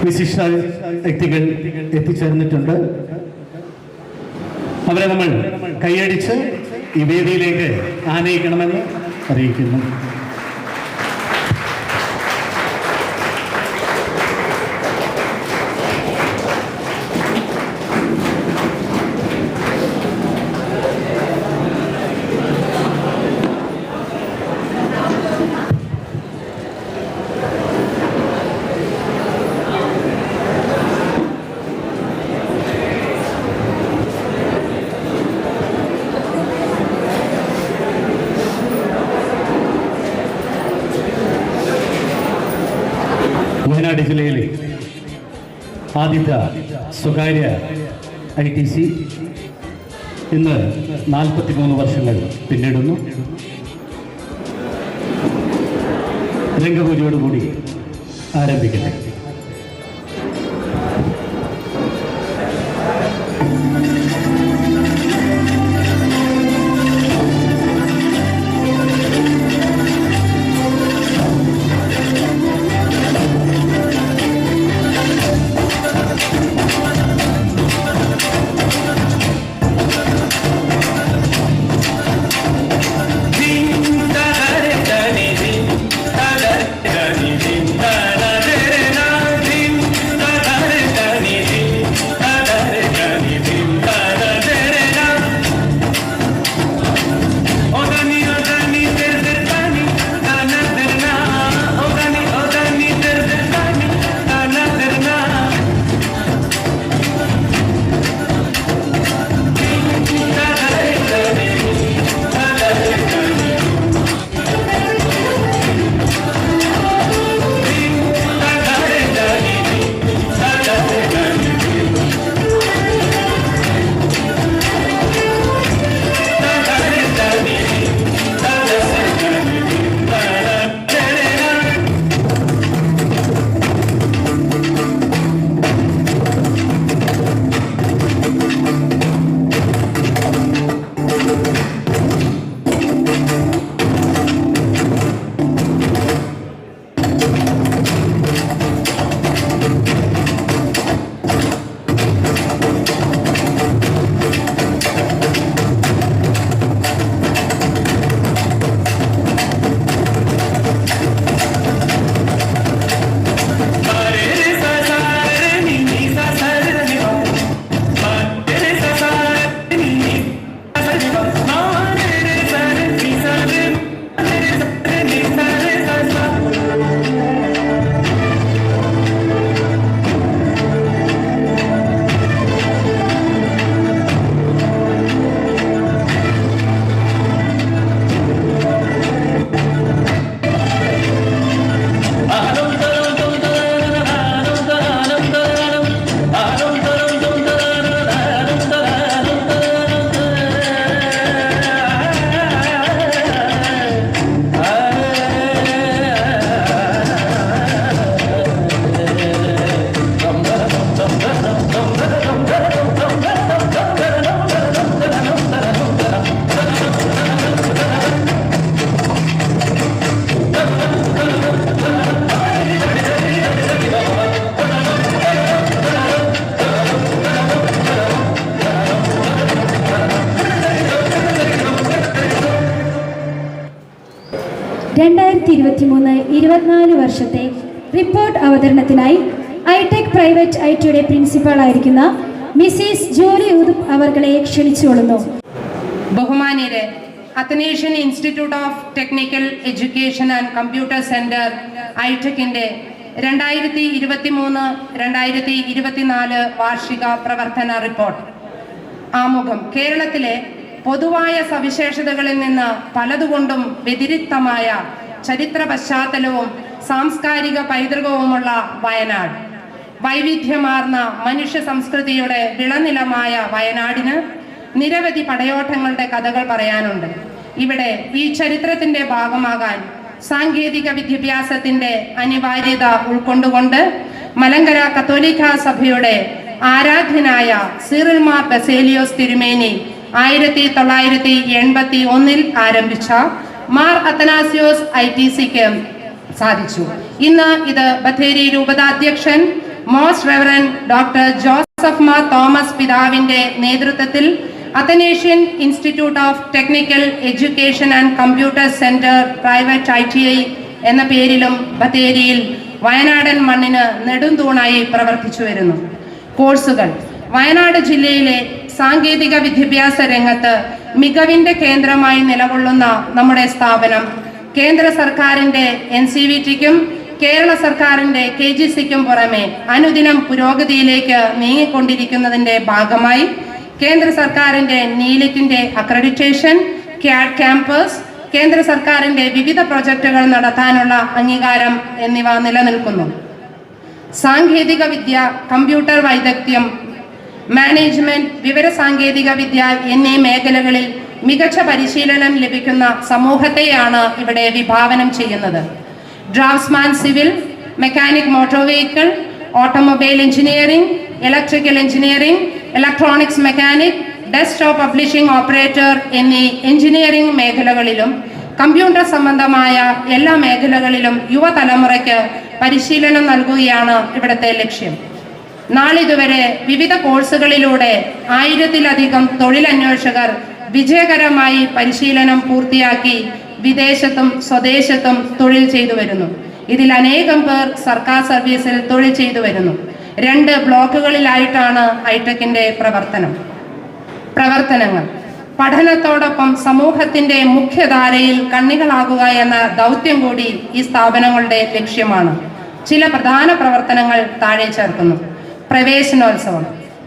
വിശിഷ്ട വ്യക്തികൾ എത്തിച്ചേർന്നിട്ടുണ്ട്. അവരെ നമ്മൾ കൈയടിച്ച് ഈ വേദിയിലേക്ക് ആനയിക്കണമെന്ന് അറിയിക്കുന്നു. വയനാട് ജില്ലയിലെ ആദ്യത്തെ സ്വകാര്യ ITC ഇന്ന് 43 വർഷങ്ങൾ പിന്നിടുന്നു. രംഗപൂജയോടുകൂടി ആരംഭിക്കട്ടെ. വർഷത്തെ റിപ്പോർട്ട് അവതരണത്തിനായി ഐടെക് പ്രൈവറ്റ് ഐടിയുടെ പ്രിൻസിപ്പളായിരിക്കുന്ന മിസ്സിസ് ജോലി ഉദുപ്പ് അവർകളെ ക്ഷണിച്ചുകൊള്ളുന്നു. ബഹുമാന്യരെ, Athanasian institute of technical education and computer centre ഐടെക്കിന്റെ 2023-2024 വാർഷിക പ്രവർത്തന റിപ്പോർട്ട്. ആമുഖം. കേരളത്തിലെ പൊതുവായ സവിശേഷതകളിൽ നിന്ന് പലതുകൊണ്ടും വ്യതിരിക്തമായ ചരിത്ര പശ്ചാത്തലവും സാംസ്കാരിക പൈതൃകവുമുള്ള വയനാട്, വൈവിധ്യമാർന്ന മനുഷ്യ സംസ്കൃതിയുടെ വിളനിലമായ വയനാടിന് നിരവധി പടയോട്ടങ്ങളുടെ കഥകൾ പറയാനുണ്ട്. ഇവിടെ ഈ ചരിത്രത്തിന്റെ ഭാഗമാകാൻ സാങ്കേതിക വിദ്യാഭ്യാസത്തിന്റെ അനിവാര്യത ഉൾക്കൊണ്ടുകൊണ്ട് മലങ്കര കത്തോലിക്ക സഭയുടെ ആരാധ്യനായ സിറിൽ മാർ ബസേലിയോസ് തിരുമേനി 1981 ആരംഭിച്ച മാർ അത്തനാസിയോസ് ITCക്ക് സാധിച്ചു. ഇന്ന് ഇത് ബത്തേരി രൂപതാധ്യക്ഷൻ most reverend doctor Joseph Mar Thomas പിതാവിന്റെ നേതൃത്വത്തിൽ Athanasian institute of technical education and computer centre private ITI എന്ന പേരിലും ബത്തേരിയിൽ വയനാടൻ മണ്ണിന് നെടുംതൂണായി പ്രവർത്തിച്ചു വരുന്നു. കോഴ്സുകൾ: വയനാട് ജില്ലയിലെ സാങ്കേതിക വിദ്യാഭ്യാസ രംഗത്ത് മികവിന്റെ കേന്ദ്രമായി നിലകൊള്ളുന്ന നമ്മുടെ സ്ഥാപനം കേന്ദ്ര സർക്കാരിന്റെ NCVTക്കും കേരള സർക്കാരിന്റെ KGCക്കും പുറമെ അനുദിനം പുരോഗതിയിലേക്ക് നീങ്ങിക്കൊണ്ടിരിക്കുന്നതിന്റെ ഭാഗമായി കേന്ദ്ര സർക്കാരിന്റെ നീലിറ്റിന്റെ അക്രഡിറ്റേഷൻ, ക്യാഡ് ക്യാമ്പസ്, കേന്ദ്ര സർക്കാരിന്റെ വിവിധ പ്രൊജക്ടുകൾ നടത്താനുള്ള അംഗീകാരം എന്നിവ നിലനിൽക്കുന്നു. സാങ്കേതിക വിദ്യ, കമ്പ്യൂട്ടർ വൈദഗ്ധ്യം, മാനേജ്മെന്റ്, വിവരസാങ്കേതിക വിദ്യ എന്നീ മേഖലകളിൽ മികച്ച പരിശീലനം ലഭിക്കുന്ന സമൂഹത്തെയാണ് ഇവിടെ വിഭാവനം ചെയ്യുന്നത്. Draftsman civil, mechanic motor vehicle, automobile engineering, electrical engineering, electronics mechanic, desktop publishing operator എന്നീ എഞ്ചിനീയറിംഗ് മേഖലകളിലും കമ്പ്യൂട്ടർ സംബന്ധമായ എല്ലാ മേഖലകളിലും യുവതലമുറയ്ക്ക് പരിശീലനം നൽകുകയാണ് ഇവിടുത്തെ ലക്ഷ്യം. നാളിതുവരെ വിവിധ കോഴ്സുകളിലൂടെ 1000-ലധികം തൊഴിലന്വേഷകർ വിജയകരമായി പരിശീലനം പൂർത്തിയാക്കി വിദേശത്തും സ്വദേശത്തും തൊഴിൽ ചെയ്തു വരുന്നു. ഇതിൽ അനേകം പേർ സർക്കാർ സർവീസിൽ തൊഴിൽ ചെയ്തു വരുന്നു. 2 ബ്ലോക്കുകളിലായിട്ടാണ് ഐടെക്കിന്റെ പ്രവർത്തനങ്ങൾ. പഠനത്തോടൊപ്പം സമൂഹത്തിന്റെ മുഖ്യധാരയിൽ കണ്ണികളാകുക എന്ന ദൗത്യം കൂടി ഈ സ്ഥാപനങ്ങളുടെ ലക്ഷ്യമാണ്. ചില പ്രധാന പ്രവർത്തനങ്ങൾ താഴെ ചേർക്കുന്നു. പ്രവേശനോത്സവം: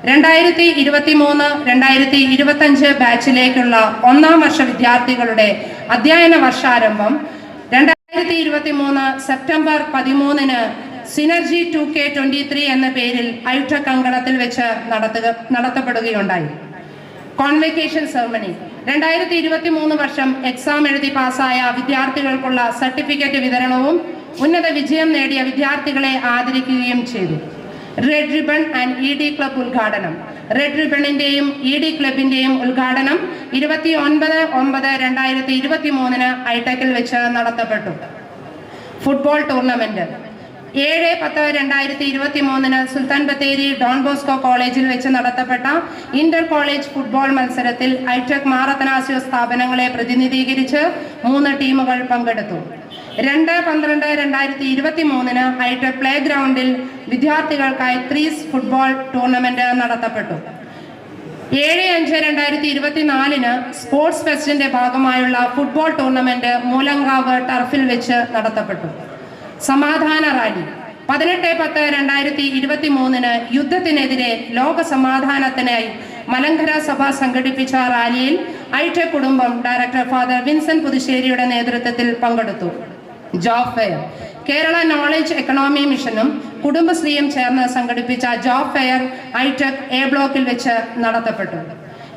2023-2025 ബാച്ചിലേക്കുള്ള 1ാം വർഷ വിദ്യാർത്ഥികളുടെ അധ്യയന വർഷാരംഭം 2023 സെപ്റ്റംബർ 13-ന് സിനർജി 2K23 എന്ന പേരിൽ ഐടെക് അങ്കണത്തിൽ വെച്ച് നടത്തപ്പെടുകയുണ്ടായി. കോൺവെക്കേഷൻ സെറമണി: 2023 വർഷം എക്സാം എഴുതി പാസ്സായ വിദ്യാർത്ഥികൾക്കുള്ള സർട്ടിഫിക്കറ്റ് വിതരണവും ഉന്നത വിജയം നേടിയ വിദ്യാർത്ഥികളെ ആദരിക്കുകയും ചെയ്തു. Red ribbon and ED club ഉദ്ഘാടനം: റെഡ് റിബണിന്റെയും ED ക്ലബിന്റെയും ഉദ്ഘാടനം 29/9/2023 ഐടെക്കിൽ വെച്ച് നടത്തപ്പെട്ടു. Football tournament: 7/10/2023 Sultan Bathery Don Bosco കോളേജിൽ വെച്ച് നടത്തപ്പെട്ട ഇന്റർ കോളേജ് ഫുട്ബോൾ മത്സരത്തിൽ ഐടെക് മാർ അത്തനാസിയോസ് സ്ഥാപനങ്ങളെ പ്രതിനിധീകരിച്ച് 3 ടീമുകൾ പങ്കെടുത്തു. 2/12/2023 ഐടെക് പ്ലേ ഗ്രൗണ്ടിൽ വിദ്യാർത്ഥികൾക്കായി ത്രീസ് ഫുട്ബോൾ ടൂർണമെന്റ് നടത്തപ്പെട്ടു. 7/5/2024 സ്പോർട്സ് ഫെസ്റ്റിന്റെ ഭാഗമായുള്ള ഫുട്ബോൾ ടൂർണമെന്റ് മൂലങ്കാവ് ടർഫിൽ വെച്ച് നടത്തപ്പെട്ടു. സമാധാന റാലി: 18/10/2023 യുദ്ധത്തിനെതിരെ ലോക സമാധാനത്തിനായി മലങ്കര സഭ സംഘടിപ്പിച്ച റാലിയിൽ ഐടെക് കുടുംബം ഡയറക്ടർ ഫാദർ വിൻസെന്റ് പുതുശ്ശേരിയുടെ നേതൃത്വത്തിൽ പങ്കെടുത്തു. Job fair: Kerala knowledge economy മിഷനും കുടുംബശ്രീയും ചേർന്ന് സംഘടിപ്പിച്ച ജോബ് ഫെയർ ഐടെക് A ബ്ലോക്കിൽ വെച്ച് നടത്തപ്പെട്ടു.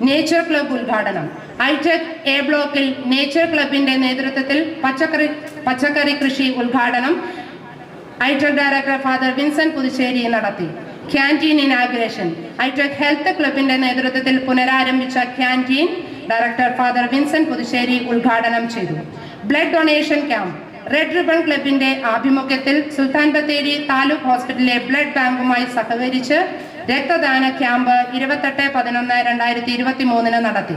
നേച്ചർ ക്ലബ് ഉദ്ഘാടനം: ഐടെക് A ബ്ലോക്കിൽ നേച്ചർ ക്ലബിന്റെ നേതൃത്വത്തിൽ പച്ചക്കറി കൃഷി ഉദ്ഘാടനം ITEC director father Vincent Puthussery നടത്തി. ക്യാൻറ്റീൻ ഇനാഗുറേഷൻ: ഐടെക് ഹെൽത്ത് ക്ലബിന്റെ നേതൃത്വത്തിൽ പുനരാരംഭിച്ച canteen director father Vincent Puthussery ഉദ്ഘാടനം ചെയ്തു. Blood donation camp: red ribbon ക്ലബിന്റെ ആഭിമുഖ്യത്തിൽ സുൽത്താൻ ബത്തേരി താലൂക്ക് ഹോസ്പിറ്റലിലെ ബ്ലഡ് ബാങ്കുമായി സഹകരിച്ച് രക്തദാന ക്യാമ്പ് 28/11/2023 നടത്തി.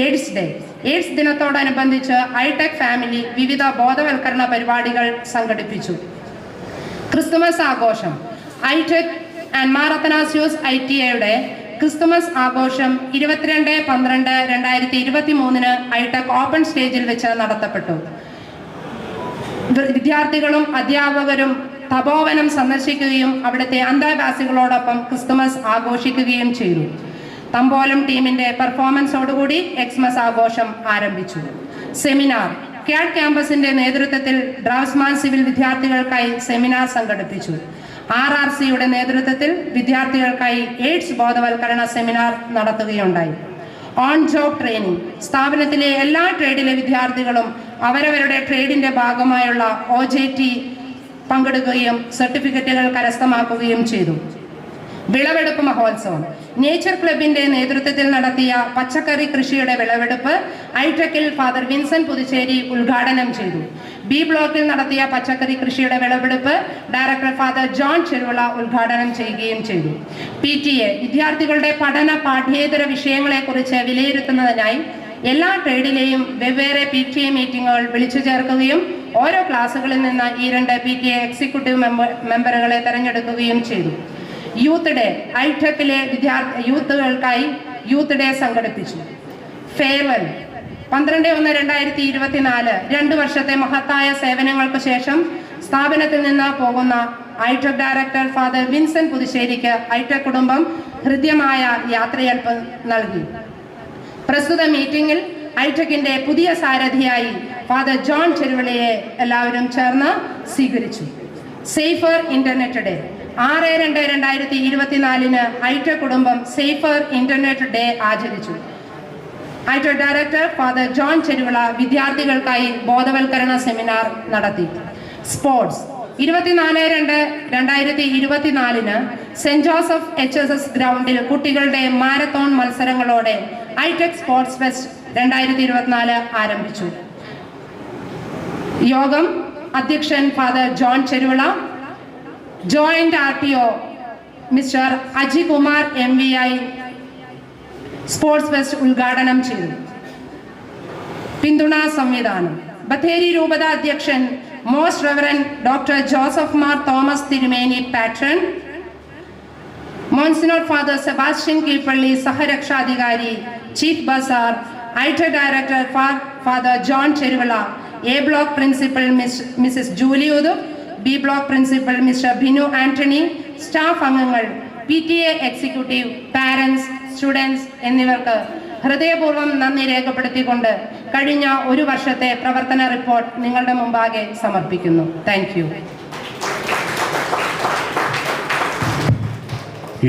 എയ്ഡ്സ് ഡേ: എയ്ഡ്സ് ദിനത്തോടനുബന്ധിച്ച് ഐടെക് ഫാമിലി വിവിധ ബോധവൽക്കരണ പരിപാടികൾ സംഘടിപ്പിച്ചു. ക്രിസ്തുമസ് ആഘോഷം: ഐടെക് ആൻഡ് മാർ അത്തനാസിയോസ് ITIയുടെ ക്രിസ്തുമസ് ആഘോഷം 22/12/2023 ഐടെക് ഓപ്പൺ സ്റ്റേജിൽ വെച്ച് നടത്തപ്പെട്ടു. വിദ്യാർത്ഥികളും അധ്യാപകരും തപോവനം സന്ദർശിക്കുകയും അവിടുത്തെ അന്തേവാസികളോടൊപ്പം ക്രിസ്തുമസ് ആഘോഷിക്കുകയും ചെയ്തു. തമ്പോലം ടീമിന്റെ പെർഫോമൻസോടുകൂടി എക്സ്മസ് ആഘോഷം ആരംഭിച്ചു. സെമിനാർ: ക്യാഡ് ക്യാമ്പസിന്റെ നേതൃത്വത്തിൽ ഡ്രാഫ്റ്റ്സ്മാൻ സിവിൽ വിദ്യാർത്ഥികൾക്കായി സെമിനാർ സംഘടിപ്പിച്ചു. RRCയുടെ നേതൃത്വത്തിൽ വിദ്യാർത്ഥികൾക്കായി എയ്ഡ്സ് ബോധവൽക്കരണ സെമിനാർ നടത്തുകയുണ്ടായി. ഓൺ ജോബ് ട്രെയിനിങ്: സ്ഥാപനത്തിലെ എല്ലാ ട്രേഡിലെ വിദ്യാർത്ഥികളും അവരവരുടെ ട്രേഡിന്റെ ഭാഗമായുള്ള OJT പങ്കെടുക്കുകയും സർട്ടിഫിക്കറ്റുകൾ കരസ്ഥമാക്കുകയും ചെയ്തു. വിളവെടുപ്പ് മഹോത്സവം: നേച്ചർ ക്ലബിന്റെ നേതൃത്വത്തിൽ നടത്തിയ പച്ചക്കറി കൃഷിയുടെ വിളവെടുപ്പ് ഐടെക്കിൽ ഫാദർ വിൻസെന്റ് പുതുശ്ശേരി ഉദ്ഘാടനം ചെയ്തു. ബി ബ്ലോക്കിൽ നടത്തിയ പച്ചക്കറി കൃഷിയുടെ വിളവെടുപ്പ് ഡയറക്ടർ ഫാദർ ജോൺ ചെരുവിള ഉദ്ഘാടനം ചെയ്യുകയും ചെയ്തു. PTA വിദ്യാർത്ഥികളുടെ പഠന പാഠ്യേതര വിഷയങ്ങളെക്കുറിച്ച് വിലയിരുത്തുന്നതിനായി എല്ലാ ട്രേഡിലെയും വെവ്വേറെ PTA മീറ്റിംഗുകൾ വിളിച്ചു ചേർക്കുകയും ഓരോ ക്ലാസ്സുകളിൽ നിന്ന് ഈ 2 PTA എക്സിക്യൂട്ടീവ് മെമ്പറുകളെ തെരഞ്ഞെടുക്കുകയും ചെയ്തു. യൂത്ത് ഡേ ഐടെക്കിലെ യൂത്തുകൾക്കായി യൂത്ത് ഡേ സംഘടിപ്പിച്ചു. ഫെയർവെൽ 12/1/2024 2 വർഷത്തെ മഹത്തായ സേവനങ്ങൾക്ക് ശേഷം സ്ഥാപനത്തിൽ നിന്ന് പോകുന്ന ഐടെക് ഡയറക്ടർ ഫാദർ വിൻസെന്റ് പുതുശ്ശേരിക്ക് ഐടെക് കുടുംബം ഹൃദ്യമായ യാത്രയയപ്പ് നൽകി. പ്രസ്തുത മീറ്റിംഗിൽ ഐടെക്കിന്റെ പുതിയ സാരഥിയായി ഫാദർ ജോൺ ചെരുവിളയെ എല്ലാവരും ചേർന്ന് സ്വീകരിച്ചു. സേഫർ ഇന്റർനെറ്റ് ഡേ 6/2/2024 ഐടെക് കുടുംബം സേഫർ ഇന്റർനെറ്റ് ഡേ ആചരിച്ചു. ITech director father John Cheruvila വിദ്യാർത്ഥികൾക്കായി ബോധവൽക്കരണ സെമിനാർ നടത്തി. സ്പോർട്സ് 24/2/2024 സെന്റ് ജോസഫ് HSS ഗ്രൗണ്ടിൽ കുട്ടികളുടെ മാരത്തോൺ മത്സരങ്ങളോടെ ഐടെക് സ്പോർട്സ് ഫെസ്റ്റ് 2024 ആരംഭിച്ചു. യോഗം അധ്യക്ഷൻ father John Cheruvila, joint RTO mister Aji Kumar MVI sports fest ഉദ്ഘാടനം ചെയ്തു. പിന്തുണാ സംവിധാനം ബത്തേരി രൂപത അധ്യക്ഷൻ most reverend doctor Joseph Mar Thomas തിരുമേനി patron, monsignor father Sebastian Keeppally സഹരക്ഷാധികാരി, chief bursar, ITEC director father John Cheruvila, A block principal Mrs Julie Udup, B block principal mister Binu Antony, staff അംഗങ്ങൾ, PTA executive, parents, students എന്നിവർക്ക് ഹൃദയപൂർവ്വം നന്ദി രേഖപ്പെടുത്തിക്കൊണ്ട് കഴിഞ്ഞ 1 വർഷത്തെ പ്രവർത്തന റിപ്പോർട്ട് നിങ്ങളുടെ മുമ്പാകെ സമർപ്പിക്കുന്നു. Thank you.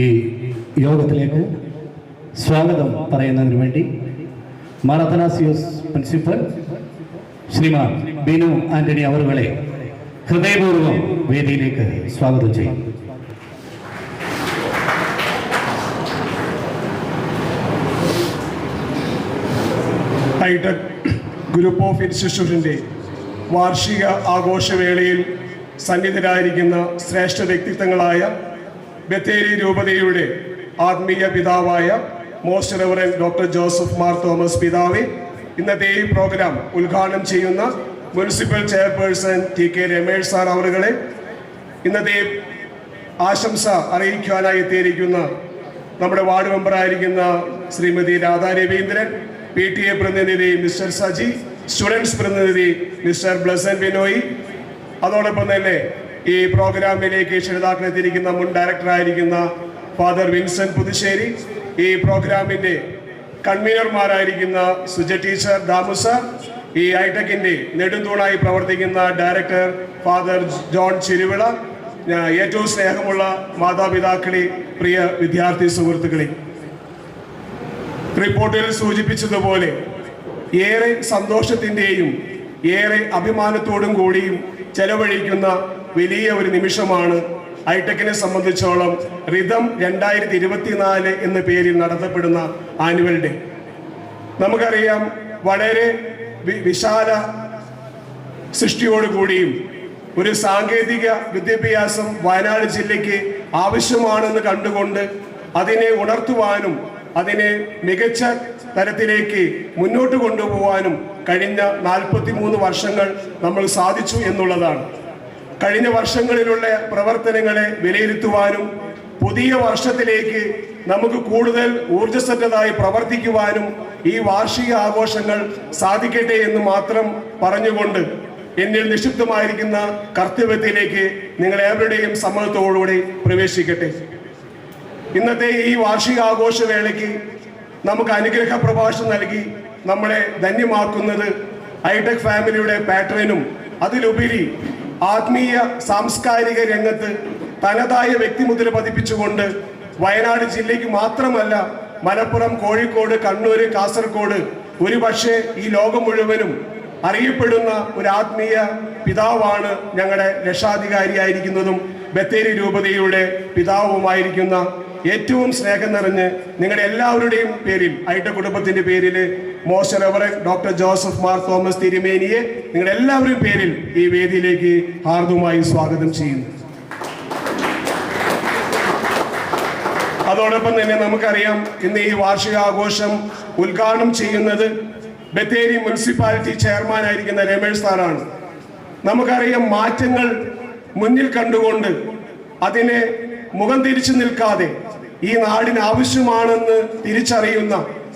ഈ യോഗത്തിലേക്ക് സ്വാഗതം പറയുന്നതിന് വേണ്ടി മാർ അത്തനാസിയോസ് പ്രിൻസിപ്പൽ ശ്രീമാൻ ബിനു ആന്റണി അവറുകളെ ഹൃദയപൂർവ്വം വേദിയിലേക്ക് സ്വാഗതം ചെയ്യും. ഐടെക് ഗ്രൂപ്പ് ഓഫ് ഇൻസ്റ്റിറ്റ്യൂഷൻ്റെ വാർഷിക ആഘോഷവേളയിൽ സന്നിധരായിരിക്കുന്ന ശ്രേഷ്ഠ വ്യക്തിത്വങ്ങളായ ബത്തേരി രൂപതയുടെ ആത്മീയ പിതാവായ most reverend doctor Joseph Mar Thomas പിതാവെ, ഇന്നത്തെ ഈ പ്രോഗ്രാം ഉദ്ഘാടനം ചെയ്യുന്ന municipal chairperson TK Ramesh sir അവറുകളെ, ഇന്നത്തെ ആശംസ അറിയിക്കാനായി എത്തിയിരിക്കുന്ന നമ്മുടെ വാർഡ് മെമ്പറായിരിക്കുന്ന ശ്രീമതി രാധാ രവീന്ദ്രൻ, PTA പ്രതിനിധി മിസ്റ്റർ സജി, സ്റ്റുഡൻസ് പ്രതിനിധി മിസ്റ്റർ ബ്ലസൻ ബിനോയി, അതോടൊപ്പം തന്നെ ഈ പ്രോഗ്രാമിലേക്ക് ക്ഷണിതാക്കളെത്തിയിരിക്കുന്ന മുൻ ഡയറക്ടറായിരിക്കുന്ന ഫാദർ വിൻസെന്റ് പുതുശ്ശേരി, ഈ പ്രോഗ്രാമിൻ്റെ കൺവീനർമാരായിരിക്കുന്ന സുജ ടീച്ചർ, ദാമു സാർ, ഈ ഐടെക്കിൻ്റെ നെടുന്തൂണായി പ്രവർത്തിക്കുന്ന ഡയറക്ടർ ഫാദർ ജോൺ ചെരുവിള, ഏറ്റവും സ്നേഹമുള്ള മാതാപിതാക്കളെ, പ്രിയ വിദ്യാർത്ഥി സുഹൃത്തുക്കളെ, റിപ്പോർട്ടിൽ സൂചിപ്പിച്ചതുപോലെ ഏറെ സന്തോഷത്തിൻ്റെയും ഏറെ അഭിമാനത്തോടും കൂടിയും ചെലവഴിക്കുന്ന വലിയ ഒരു നിമിഷമാണ് ഐടെക്കിനെ സംബന്ധിച്ചോളം റിതം 2024 എന്ന പേരിൽ നടത്തപ്പെടുന്ന ആനുവൽ ഡേ. നമുക്കറിയാം, വളരെ വിശാല സൃഷ്ടിയോടുകൂടിയും ഒരു സാങ്കേതിക വിദ്യാഭ്യാസം വയനാട് ജില്ലയ്ക്ക് ആവശ്യമാണെന്ന് കണ്ടുകൊണ്ട് അതിനെ ഉണർത്തുവാനും അതിനെ മികച്ച തരത്തിലേക്ക് മുന്നോട്ട് കൊണ്ടുപോകാനും കഴിഞ്ഞ 43 വർഷങ്ങൾ നമ്മൾ സാധിച്ചു എന്നുള്ളതാണ്. കഴിഞ്ഞ വർഷങ്ങളിലുള്ള പ്രവർത്തനങ്ങളെ വിലയിരുത്തുവാനും പുതിയ വർഷത്തിലേക്ക് നമുക്ക് കൂടുതൽ ഊർജ്ജസ്വലതായി പ്രവർത്തിക്കുവാനും ഈ വാർഷിക ആഘോഷങ്ങൾ സാധിക്കട്ടെ എന്ന് മാത്രം പറഞ്ഞുകൊണ്ട് എന്നിൽ നിക്ഷിപ്തമായിരിക്കുന്ന കർത്തവ്യത്തിലേക്ക് നിങ്ങളേവരുടെയും സമ്മതത്തോടുകൂടി പ്രവേശിക്കട്ടെ. ഇന്നത്തെ ഈ വാർഷിക ആഘോഷവേളയ്ക്ക് നമുക്ക് അനുഗ്രഹ പ്രഭാഷണം നൽകി നമ്മളെ ധന്യമാക്കുന്നത് ഐടെക് ഫാമിലിയുടെ പാട്രനും അതിലുപരി ആത്മീയ സാംസ്കാരിക രംഗത്ത് തനതായ വ്യക്തിമുദ്ര പതിപ്പിച്ചുകൊണ്ട് വയനാട് ജില്ലയ്ക്ക് മാത്രമല്ല മലപ്പുറം, കോഴിക്കോട്, കണ്ണൂർ, കാസർഗോഡ്, ഒരുപക്ഷെ ഈ ലോകം മുഴുവനും അറിയപ്പെടുന്ന ഒരു ആത്മീയ പിതാവാണ് ഞങ്ങളുടെ രക്ഷാധികാരിയായിരിക്കുന്നതും ബത്തേരി രൂപതയുടെ പിതാവുമായിരിക്കുന്ന ഏറ്റവും സ്നേഹം നിറഞ്ഞ് നിങ്ങളുടെ എല്ലാവരുടെയും പേരിൽ ഐടെക് കുടുംബത്തിൻ്റെ പേരിൽ most reverend doctor Joseph Mar Thomas തിരുമേനിയെ നിങ്ങളുടെ എല്ലാവരും പേരിൽ ഈ വേദിയിലേക്ക് ഹാർദവുമായി സ്വാഗതം ചെയ്യുന്നു. അതോടൊപ്പം തന്നെ നമുക്കറിയാം, ഇന്ന് ഈ വാർഷികാഘോഷം ഉദ്ഘാടനം ചെയ്യുന്നത് ബത്തേരി മുനിസിപ്പാലിറ്റി ചെയർമാൻ ആയിരിക്കുന്ന രമേഷ് സാറാണ്. നമുക്കറിയാം, മാറ്റങ്ങൾ മുന്നിൽ കണ്ടുകൊണ്ട് അതിനെ മുഖം തിരിച്ചു നിൽക്കാതെ ഈ നാടിന് ആവശ്യമാണെന്ന്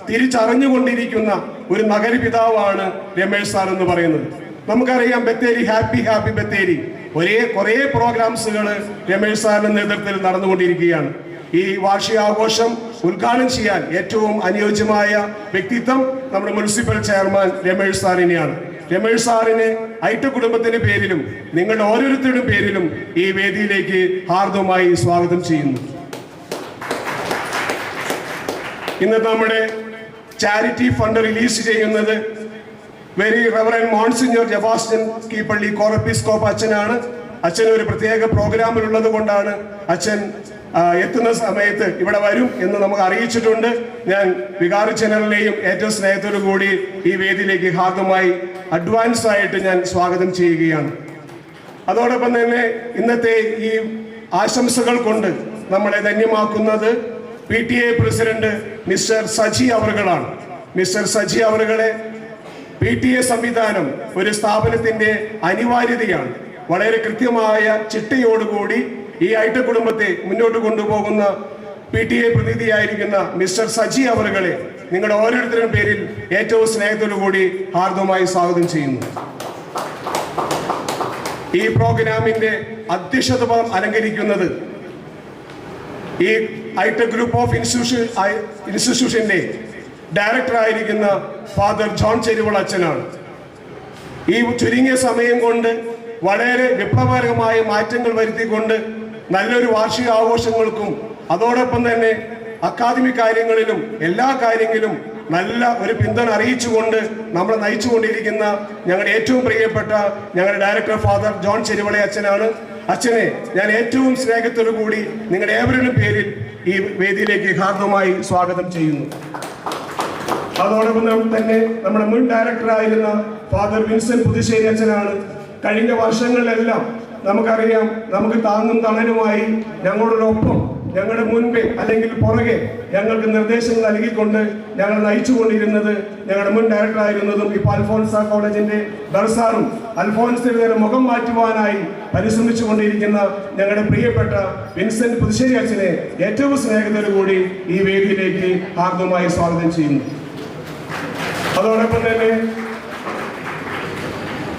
തിരിച്ചറിഞ്ഞുകൊണ്ടിരിക്കുന്ന ഒരു നഗരപിതാവാണ് രമേഷ് സാർ എന്ന് പറയുന്നത്. നമുക്കറിയാം, ബത്തേരി ഹാപ്പി ഹാപ്പി ബത്തേരി കുറേ പ്രോഗ്രാംസുകൾ രമേഷ് സാറിന്റെ നേതൃത്വത്തിൽ നടന്നുകൊണ്ടിരിക്കുകയാണ്. ഈ വാർഷികാഘോഷം ഉദ്ഘാടനം ചെയ്യാൻ ഏറ്റവും അനുയോജ്യമായ വ്യക്തിത്വം നമ്മുടെ മുനിസിപ്പൽ ചെയർമാൻ രമേഷ് സാറിനെയാണ്. രമേഷ് സാറിനെ ഐടെക് കുടുംബത്തിന്റെ പേരിലും നിങ്ങളുടെ ഓരോരുത്തരുടെയും പേരിലും ഈ വേദിയിലേക്ക് ഹാർദവുമായി സ്വാഗതം ചെയ്യുന്നു. ഇന്ന് നമ്മുടെ ചാരിറ്റി ഫണ്ട് റിലീസ് ചെയ്യുന്നത് വെരി റെവറൻഡ് മോൺസിഞ്ഞർ ജബാസ്റ്റ്യൻ കീപ്പള്ളി കോറപ്പിസ്കോപ്പ് അച്ഛനാണ്. അച്ഛൻ ഒരു പ്രത്യേക പ്രോഗ്രാമിലുള്ളത് കൊണ്ടാണ് അച്ഛൻ എത്തുന്ന സമയത്ത് ഇവിടെ വരും എന്ന് നമുക്ക് അറിയിച്ചിട്ടുണ്ട്. ഞാൻ വികാരി ജനറലിനെയും ഏറ്റവും സ്നേഹത്തോടു കൂടി ഈ വേദിയിലേക്ക് ഹാർദമായി അഡ്വാൻസ് ആയിട്ട് ഞാൻ സ്വാഗതം ചെയ്യുകയാണ്. അതോടൊപ്പം തന്നെ ഇന്നത്തെ ഈ ആശംസകൾ കൊണ്ട് നമ്മളെ ധന്യമാക്കുന്നത് PTA പ്രസിഡന്റ് മിസ്റ്റർ സജി അവറുകളാണ്. മിസ്റ്റർ സജി അവറുകളെ PTA സംവിധാനം ഒരു സ്ഥാപനത്തിന്റെ അനിവാര്യതയാണ്. വളരെ കൃത്യമായ ചിട്ടയോടുകൂടി ഈ ഐടെക് കുടുംബത്തെ മുന്നോട്ട് കൊണ്ടുപോകുന്ന PTA പ്രതിനിധിയായിരിക്കുന്ന മിസ്റ്റർ സജി അവറുകളെ നിങ്ങളുടെ ഓരോരുത്തരുടെയും പേരിൽ ഏറ്റവും സ്നേഹത്തോടു കൂടി ഹാർദവുമായി സ്വാഗതം ചെയ്യുന്നു. ഈ പ്രോഗ്രാമിന്റെ അധ്യക്ഷത അലങ്കരിക്കുന്നത് ഈ ഐടെക് ഗ്രൂപ്പ് ഓഫ് ഇൻസ്റ്റിറ്റ്യൂഷന്റെ ഡയറക്ടർ ആയിരിക്കുന്ന ഫാദർ ജോൺ ചെരുവൾ അച്ഛനാണ്. ഈ ചുരുങ്ങിയ സമയം കൊണ്ട് വളരെ വിപ്ലവകരമായ മാറ്റങ്ങൾ വരുത്തിക്കൊണ്ട് നല്ലൊരു വാർഷികാഘോഷങ്ങൾക്കും അതോടൊപ്പം തന്നെ അക്കാദമിക് കാര്യങ്ങളിലും എല്ലാ കാര്യങ്ങളിലും നല്ല ഒരു പിന്തുണ അറിയിച്ചുകൊണ്ട് നമ്മളെ നയിച്ചുകൊണ്ടിരിക്കുന്ന ഞങ്ങളുടെ ഏറ്റവും പ്രിയപ്പെട്ട ഞങ്ങളുടെ ഡയറക്ടർ ഫാദർ ജോൺ ചെരുവള അച്ഛനാണ്. അച്ഛനെ ഞാൻ ഏറ്റവും സ്നേഹത്തോടു കൂടി നിങ്ങളുടെ ഏവരുടെയും പേരിൽ ഈ വേദിയിലേക്ക് ഹാർദവുമായി സ്വാഗതം ചെയ്യുന്നു. അതോടൊപ്പം തന്നെ നമ്മുടെ മുൻ ഡയറക്ടറായിരുന്ന ഫാദർ വിൻസെന്റ് പുതുശ്ശേരി അച്ഛനാണ്. കഴിഞ്ഞ വർഷങ്ങളിലെല്ലാം നമുക്കറിയാം, നമുക്ക് താങ്ങും തണലുമായി ഞങ്ങളോടൊപ്പം ഞങ്ങളുടെ മുൻപേ അല്ലെങ്കിൽ പുറകെ ഞങ്ങൾക്ക് നിർദ്ദേശങ്ങൾ നൽകിക്കൊണ്ട് ഞങ്ങൾ നയിച്ചുകൊണ്ടിരുന്നത് ഞങ്ങളുടെ മുൻ ഡയറക്ടറായിരുന്നതും ഇപ്പോൾ അൽഫോൻസ കോളേജിന്റെ ദർസാറും അൽഫോൻസിന്റെ മുഖം മാറ്റുവാനായി പരിശ്രമിച്ചു കൊണ്ടിരിക്കുന്ന ഞങ്ങളുടെ പ്രിയപ്പെട്ട വിൻസെന്റ് പുതുശ്ശേരി അച്ഛനെ ഏറ്റവും സ്നേഹത്തോടു കൂടി ഈ വേദിയിലേക്ക് ഹാർദവുമായി സ്വാഗതം ചെയ്യുന്നു. അതോടൊപ്പം തന്നെ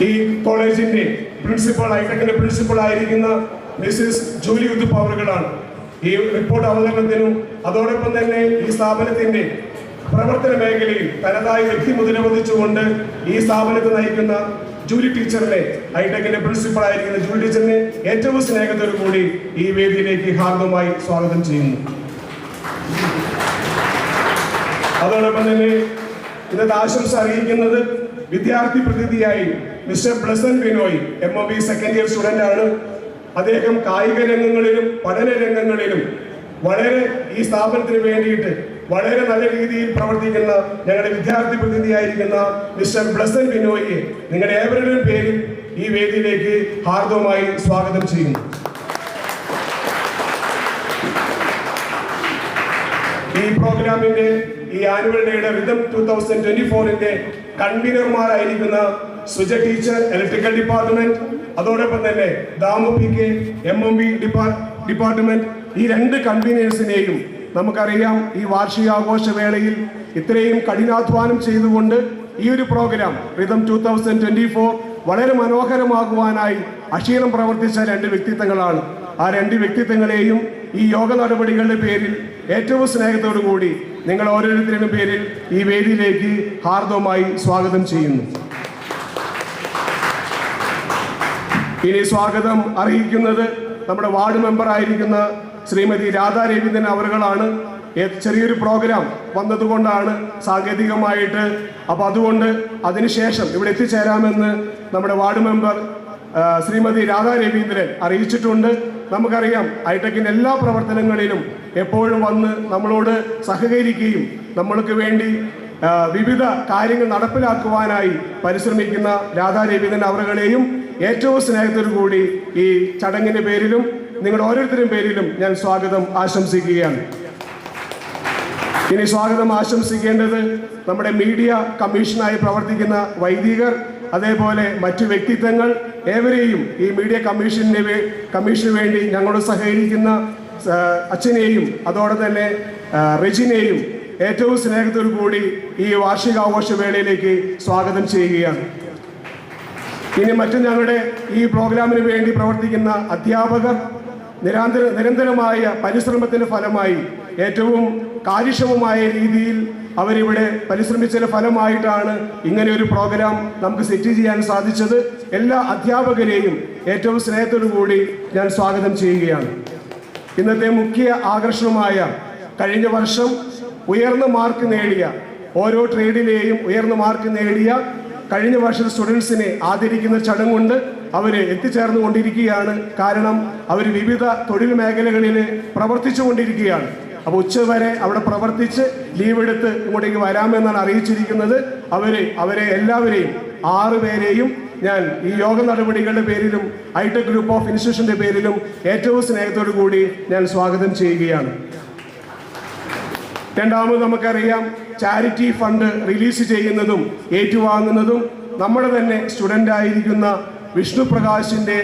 ഈ കോളേജിന്റെ പ്രിൻസിപ്പൽ ഐടെക്കിന്റെ പ്രിൻസിപ്പൽ ആയിരിക്കുന്ന മിസ്സിസ് ജൂലി ഉദുപ്പ് അവറുകളാണ് ഈ റിപ്പോർട്ട് അവതരണത്തിനും അതോടൊപ്പം തന്നെ ഈ സ്ഥാപനത്തിന്റെ പ്രവർത്തന മേഖലയിൽ തനതായ വ്യക്തിമുദ്ര പതിച്ചുകൊണ്ട് ഈ സ്ഥാപനത്തെ നയിക്കുന്ന ജൂലി ടീച്ചറിനെ, ഐടെക്കിന്റെ പ്രിൻസിപ്പൽ ആയിരിക്കുന്ന ജൂലി ടീച്ചറിനെ ഏറ്റവും സ്നേഹത്തോടു കൂടി ഈ വേദിയിലേക്ക് ഹാർദവുമായി സ്വാഗതം ചെയ്യുന്നു. അതോടൊപ്പം തന്നെ ഇന്നത്തെ ആശംസ അറിയിക്കുന്നത് വിദ്യാർത്ഥി പ്രതിനിധിയായി mister Blessan Binoy MOB second year student ആണ്. അദ്ദേഹം കായിക രംഗങ്ങളിലും പഠന രംഗങ്ങളിലും വളരെ ഈ സ്ഥാപനത്തിന് വേണ്ടിയിട്ട് വളരെ നല്ല രീതിയിൽ പ്രവർത്തിക്കുന്ന ഞങ്ങളുടെ വിദ്യാർത്ഥി പ്രതിനിധിയായിരിക്കുന്ന മിസ്റ്റർ ബ്ലസൻ ബിനോയിയെ നിങ്ങളുടെ ഏവരുടെയും പേരിൽ ഈ വേദിയിലേക്ക് ഹാർദവുമായി സ്വാഗതം ചെയ്യുന്നു. ഈ പ്രോഗ്രാമിന്റെ ഈ ആനുവൽ ഡേയുടെ റിതം 2024 കൺവീനർമാരായിരിക്കുന്ന സുജ ടീച്ചർ ഇലക്ട്രിക്കൽ ഡിപ്പാർട്ട്മെന്റ്, അതോടൊപ്പം തന്നെ ദാമു PK MMB ഡിപ്പാർട്ട്മെന്റ്, ഈ രണ്ട് കൺവീനേഴ്സിനെയും നമുക്കറിയാം ഈ വാർഷികാഘോഷ വേളയിൽ ഇത്രയും കഠിനാധ്വാനം ചെയ്തുകൊണ്ട് ഈ ഒരു പ്രോഗ്രാം റിതം 2024 വളരെ മനോഹരമാകുവാനായി അക്ഷീണം പ്രവർത്തിച്ച രണ്ട് വ്യക്തിത്വങ്ങളാണ്. ആ രണ്ട് വ്യക്തിത്വങ്ങളെയും ഈ യോഗ നടപടികളുടെ പേരിൽ ഏറ്റവും സ്നേഹത്തോടു കൂടി നിങ്ങൾ ഓരോരുത്തരുടെയും പേരിൽ ഈ വേദിയിലേക്ക് ഹാർദവുമായി സ്വാഗതം ചെയ്യുന്നു. ഇനി സ്വാഗതം അറിയിക്കുന്നത് നമ്മുടെ വാർഡ് മെമ്പർ ആയിരിക്കുന്ന ശ്രീമതി രാധാ രവീന്ദ്രൻ അവറുകളാണ്. ചെറിയൊരു പ്രോഗ്രാം വന്നതുകൊണ്ടാണ് സാങ്കേതികമായിട്ട്, അപ്പോൾ അതുകൊണ്ട് അതിനുശേഷം ഇവിടെ എത്തിച്ചേരാമെന്ന് നമ്മുടെ വാർഡ് മെമ്പർ ശ്രീമതി രാധാ രവീന്ദ്രൻ അറിയിച്ചിട്ടുണ്ട്. നമുക്കറിയാം ഐടെക്കിന്റെ എല്ലാ പ്രവർത്തനങ്ങളിലും എപ്പോഴും വന്ന് നമ്മളോട് സഹകരിക്കുകയും നമ്മൾക്ക് വേണ്ടി വിവിധ കാര്യങ്ങൾ നടപ്പിലാക്കുവാനായി പരിശ്രമിക്കുന്ന രാധാ രവീന്ദ്രൻ അവരുകളെയും ഏറ്റവും സ്നേഹത്തോടു കൂടി ഈ ചടങ്ങിൻ്റെ പേരിലും നിങ്ങളുടെ ഓരോരുത്തരും പേരിലും ഞാൻ സ്വാഗതം ആശംസിക്കുകയാണ്. ഇനി സ്വാഗതം ആശംസിക്കേണ്ടത് നമ്മുടെ മീഡിയ കമ്മീഷനായി പ്രവർത്തിക്കുന്ന വൈദികർ, അതേപോലെ മറ്റു വ്യക്തിത്വങ്ങൾ ഏവരെയും ഈ മീഡിയ കമ്മീഷന് വേണ്ടി ഞങ്ങളോട് സഹകരിക്കുന്ന അച്ഛനെയും അതോടെ തന്നെ റെജിനെയും ഏറ്റവും സ്നേഹത്തോടു കൂടി ഈ വാർഷികാഘോഷ വേളയിലേക്ക് സ്വാഗതം ചെയ്യുകയാണ്. ഇനി മറ്റു ഞങ്ങളുടെ ഈ പ്രോഗ്രാമിന് വേണ്ടി പ്രവർത്തിക്കുന്ന അധ്യാപകർ നിരന്തരമായ പരിശ്രമത്തിൻ്റെ ഫലമായി ഏറ്റവും കാര്യക്ഷമമായ രീതിയിൽ അവരിവിടെ പരിശ്രമിച്ചതിൻ്റെ ഫലമായിട്ടാണ് ഇങ്ങനെ ഒരു പ്രോഗ്രാം നമുക്ക് സെറ്റ് ചെയ്യാൻ സാധിച്ചത്. എല്ലാ അധ്യാപകരെയും ഏറ്റവും സ്നേഹത്തോടു കൂടി ഞാൻ സ്വാഗതം ചെയ്യുകയാണ്. ഇന്നത്തെ മുഖ്യ ആകർഷണമായ കഴിഞ്ഞ വർഷം ഉയർന്ന മാർക്ക് നേടിയ ഓരോ ട്രേഡിലെയും ഉയർന്ന മാർക്ക് നേടിയ കഴിഞ്ഞ വർഷത്തെ സ്റ്റുഡൻസിനെ ആദരിക്കുന്ന ചടങ്ങുണ്ട്. അവർ എത്തിച്ചേർന്നുകൊണ്ടിരിക്കുകയാണ്. കാരണം അവർ വിവിധ തൊഴിൽ മേഖലകളിൽ പ്രവർത്തിച്ചു കൊണ്ടിരിക്കുകയാണ്. അപ്പോൾ ഉച്ചവരെ അവിടെ പ്രവർത്തിച്ച് ലീവ് എടുത്ത് ഇങ്ങോട്ടേക്ക് വരാമെന്നാണ് അറിയിച്ചിരിക്കുന്നത്. അവരെ എല്ലാവരെയും 6 പേരെയും ഞാൻ ഈ യോഗ നടപടികളുടെ പേരിലും ഐടെക് ഗ്രൂപ്പ് ഓഫ് ഇൻസ്റ്റിറ്റ്യൂഷൻ്റെ പേരിലും ഏറ്റവും സ്നേഹത്തോടു കൂടി ഞാൻ സ്വാഗതം ചെയ്യുകയാണ്. രണ്ടാമത് നമുക്കറിയാം, ചാരിറ്റി ഫണ്ട് റിലീസ് ചെയ്യുന്നതും ഏറ്റുവാങ്ങുന്നതും നമ്മുടെ തന്നെ സ്റ്റുഡൻ്റ് ആയിരിക്കുന്ന വിഷ്ണു പ്രകാശിൻ്റെ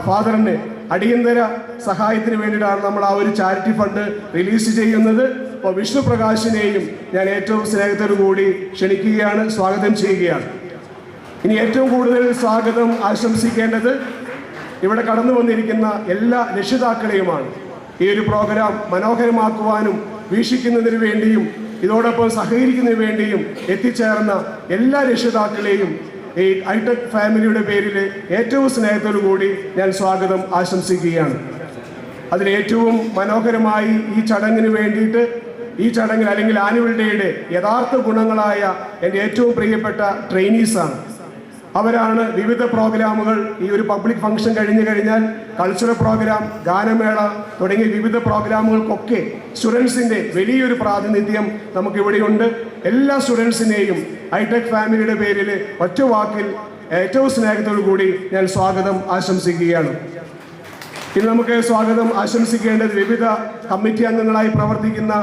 ഫാദറിന് അടിയന്തര സഹായത്തിന് വേണ്ടിയിട്ടാണ് നമ്മൾ ആ ഒരു ചാരിറ്റി ഫണ്ട് റിലീസ് ചെയ്യുന്നത്. അപ്പോൾ വിഷ്ണു പ്രകാശിനെയും ഞാൻ ഏറ്റവും സ്നേഹത്തോടു കൂടി ക്ഷണിക്കുകയാണ്, സ്വാഗതം ചെയ്യുകയാണ്. ഇനി ഏറ്റവും കൂടുതൽ സ്വാഗതം ആശംസിക്കേണ്ടത് ഇവിടെ കടന്നു വന്നിരിക്കുന്ന എല്ലാ രക്ഷിതാക്കളെയുമാണ്. ഈ ഒരു പ്രോഗ്രാം മനോഹരമാക്കുവാനും വീക്ഷിക്കുന്നതിന് വേണ്ടിയും ഇതോടൊപ്പം സഹകരിക്കുന്നതിന് വേണ്ടിയും എത്തിച്ചേർന്ന എല്ലാ രക്ഷിതാക്കളെയും ഈ ഐടെക് ഫാമിലിയുടെ പേരിൽ ഏറ്റവും സ്നേഹത്തോടു കൂടി ഞാൻ സ്വാഗതം ആശംസിക്കുകയാണ്. അതിലേറ്റവും മനോഹരമായി ഈ ചടങ്ങിന് വേണ്ടിയിട്ട് ഈ ചടങ്ങിൽ അല്ലെങ്കിൽ ആനുവൽ ഡേയുടെ യഥാർത്ഥ ഗുണങ്ങളായ എൻ്റെ ഏറ്റവും പ്രിയപ്പെട്ട ട്രെയിനീസാണ്. അവരാണ് വിവിധ പ്രോഗ്രാമുകൾ, ഈ ഒരു പബ്ലിക് ഫംഗ്ഷൻ കഴിഞ്ഞാൽ കൾച്ചറൽ പ്രോഗ്രാം, ഗാനമേള തുടങ്ങിയ വിവിധ പ്രോഗ്രാമുകൾക്കൊക്കെ സ്റ്റുഡൻസിൻ്റെ വലിയൊരു പ്രാതിനിധ്യം നമുക്കിവിടെയുണ്ട്. എല്ലാ സ്റ്റുഡൻസിനെയും ഐടെക് ഫാമിലിയുടെ പേരിൽ ഒറ്റ വാക്കിൽ ഏറ്റവും സ്നേഹത്തോടു കൂടി ഞാൻ സ്വാഗതം ആശംസിക്കുകയാണ്. ഇനി നമുക്ക് സ്വാഗതം ആശംസിക്കേണ്ടത് വിവിധ കമ്മിറ്റി അംഗങ്ങളായി പ്രവർത്തിക്കുന്ന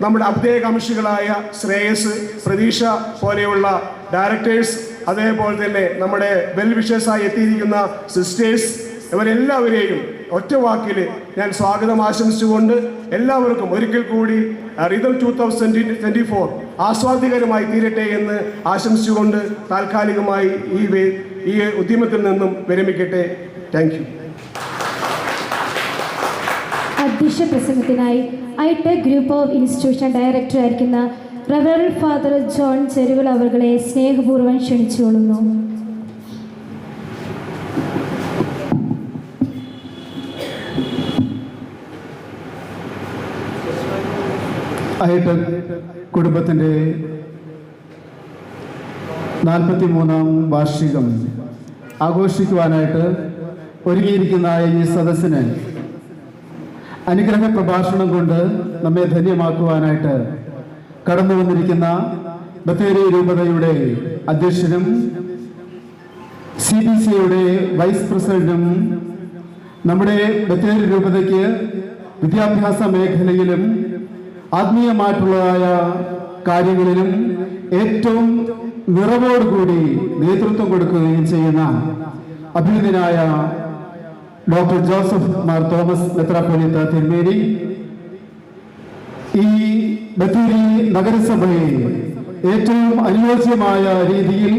നമ്മുടെ അഭ്യുദയകാംക്ഷികളായ ശ്രേയസ്, പ്രതീക്ഷ പോലെയുള്ള ഡയറക്ടേഴ്സ്, അതേപോലെ തന്നെ നമ്മുടെ വെൽ വിഷേഴ്സായി എത്തിയിരിക്കുന്ന സിസ്റ്റേഴ്സ്, ഇവരെല്ലാവരെയും ഒറ്റ വാക്കിൽ ഞാൻ സ്വാഗതം ആശംസിച്ചുകൊണ്ട് എല്ലാവർക്കും ഒരിക്കൽ കൂടി റിതം 2024 ആസ്വാദികരമായി തീരട്ടെ എന്ന് ആശംസിച്ചുകൊണ്ട് താൽക്കാലികമായി ഈ ഉദ്യമത്തിൽ നിന്നും വിരമിക്കട്ടെ. Thank you. അധ്യക്ഷ പ്രസംഗത്തിനായി ITEC group of institution director ആയിരിക്കുന്ന റവറൽ ഫാദർ ജോൺ ചെരുവിൽ അവരുടെ സ്നേഹപൂർവ്വം ക്ഷണിച്ചുകൊള്ളുന്നു. ഐടെക് കുടുംബത്തിൻ്റെ 43ാം വാർഷികം ആഘോഷിക്കുവാനായിട്ട് ഒരുങ്ങിയിരിക്കുന്ന ഈ സദസ്സിന് അനുഗ്രഹ പ്രഭാഷണം കൊണ്ട് നമ്മെ ധന്യമാക്കുവാനായിട്ട് കടന്നു വന്നിരിക്കുന്ന ബത്തേരി രൂപതയുടെ അധ്യക്ഷനും CBCയുടെ വൈസ് പ്രസിഡന്റും നമ്മുടെ ബത്തേരി രൂപതയ്ക്ക് വിദ്യാഭ്യാസ മേഖലയിലും ആത്മീയമായിട്ടുള്ളതായ കാര്യങ്ങളിലും ഏറ്റവും നിറവോടുകൂടി നേതൃത്വം കൊടുക്കുകയും ചെയ്യുന്ന അഭിനന്ദനായ ഡോക്ടർ ജോസഫ് മാർ തോമസ് മെത്രാപ്പൊലീത്ത തിരുമേനി ഈ ബത്തേരി നഗരസഭയെ ഏറ്റവും അനുയോജ്യമായ രീതിയിൽ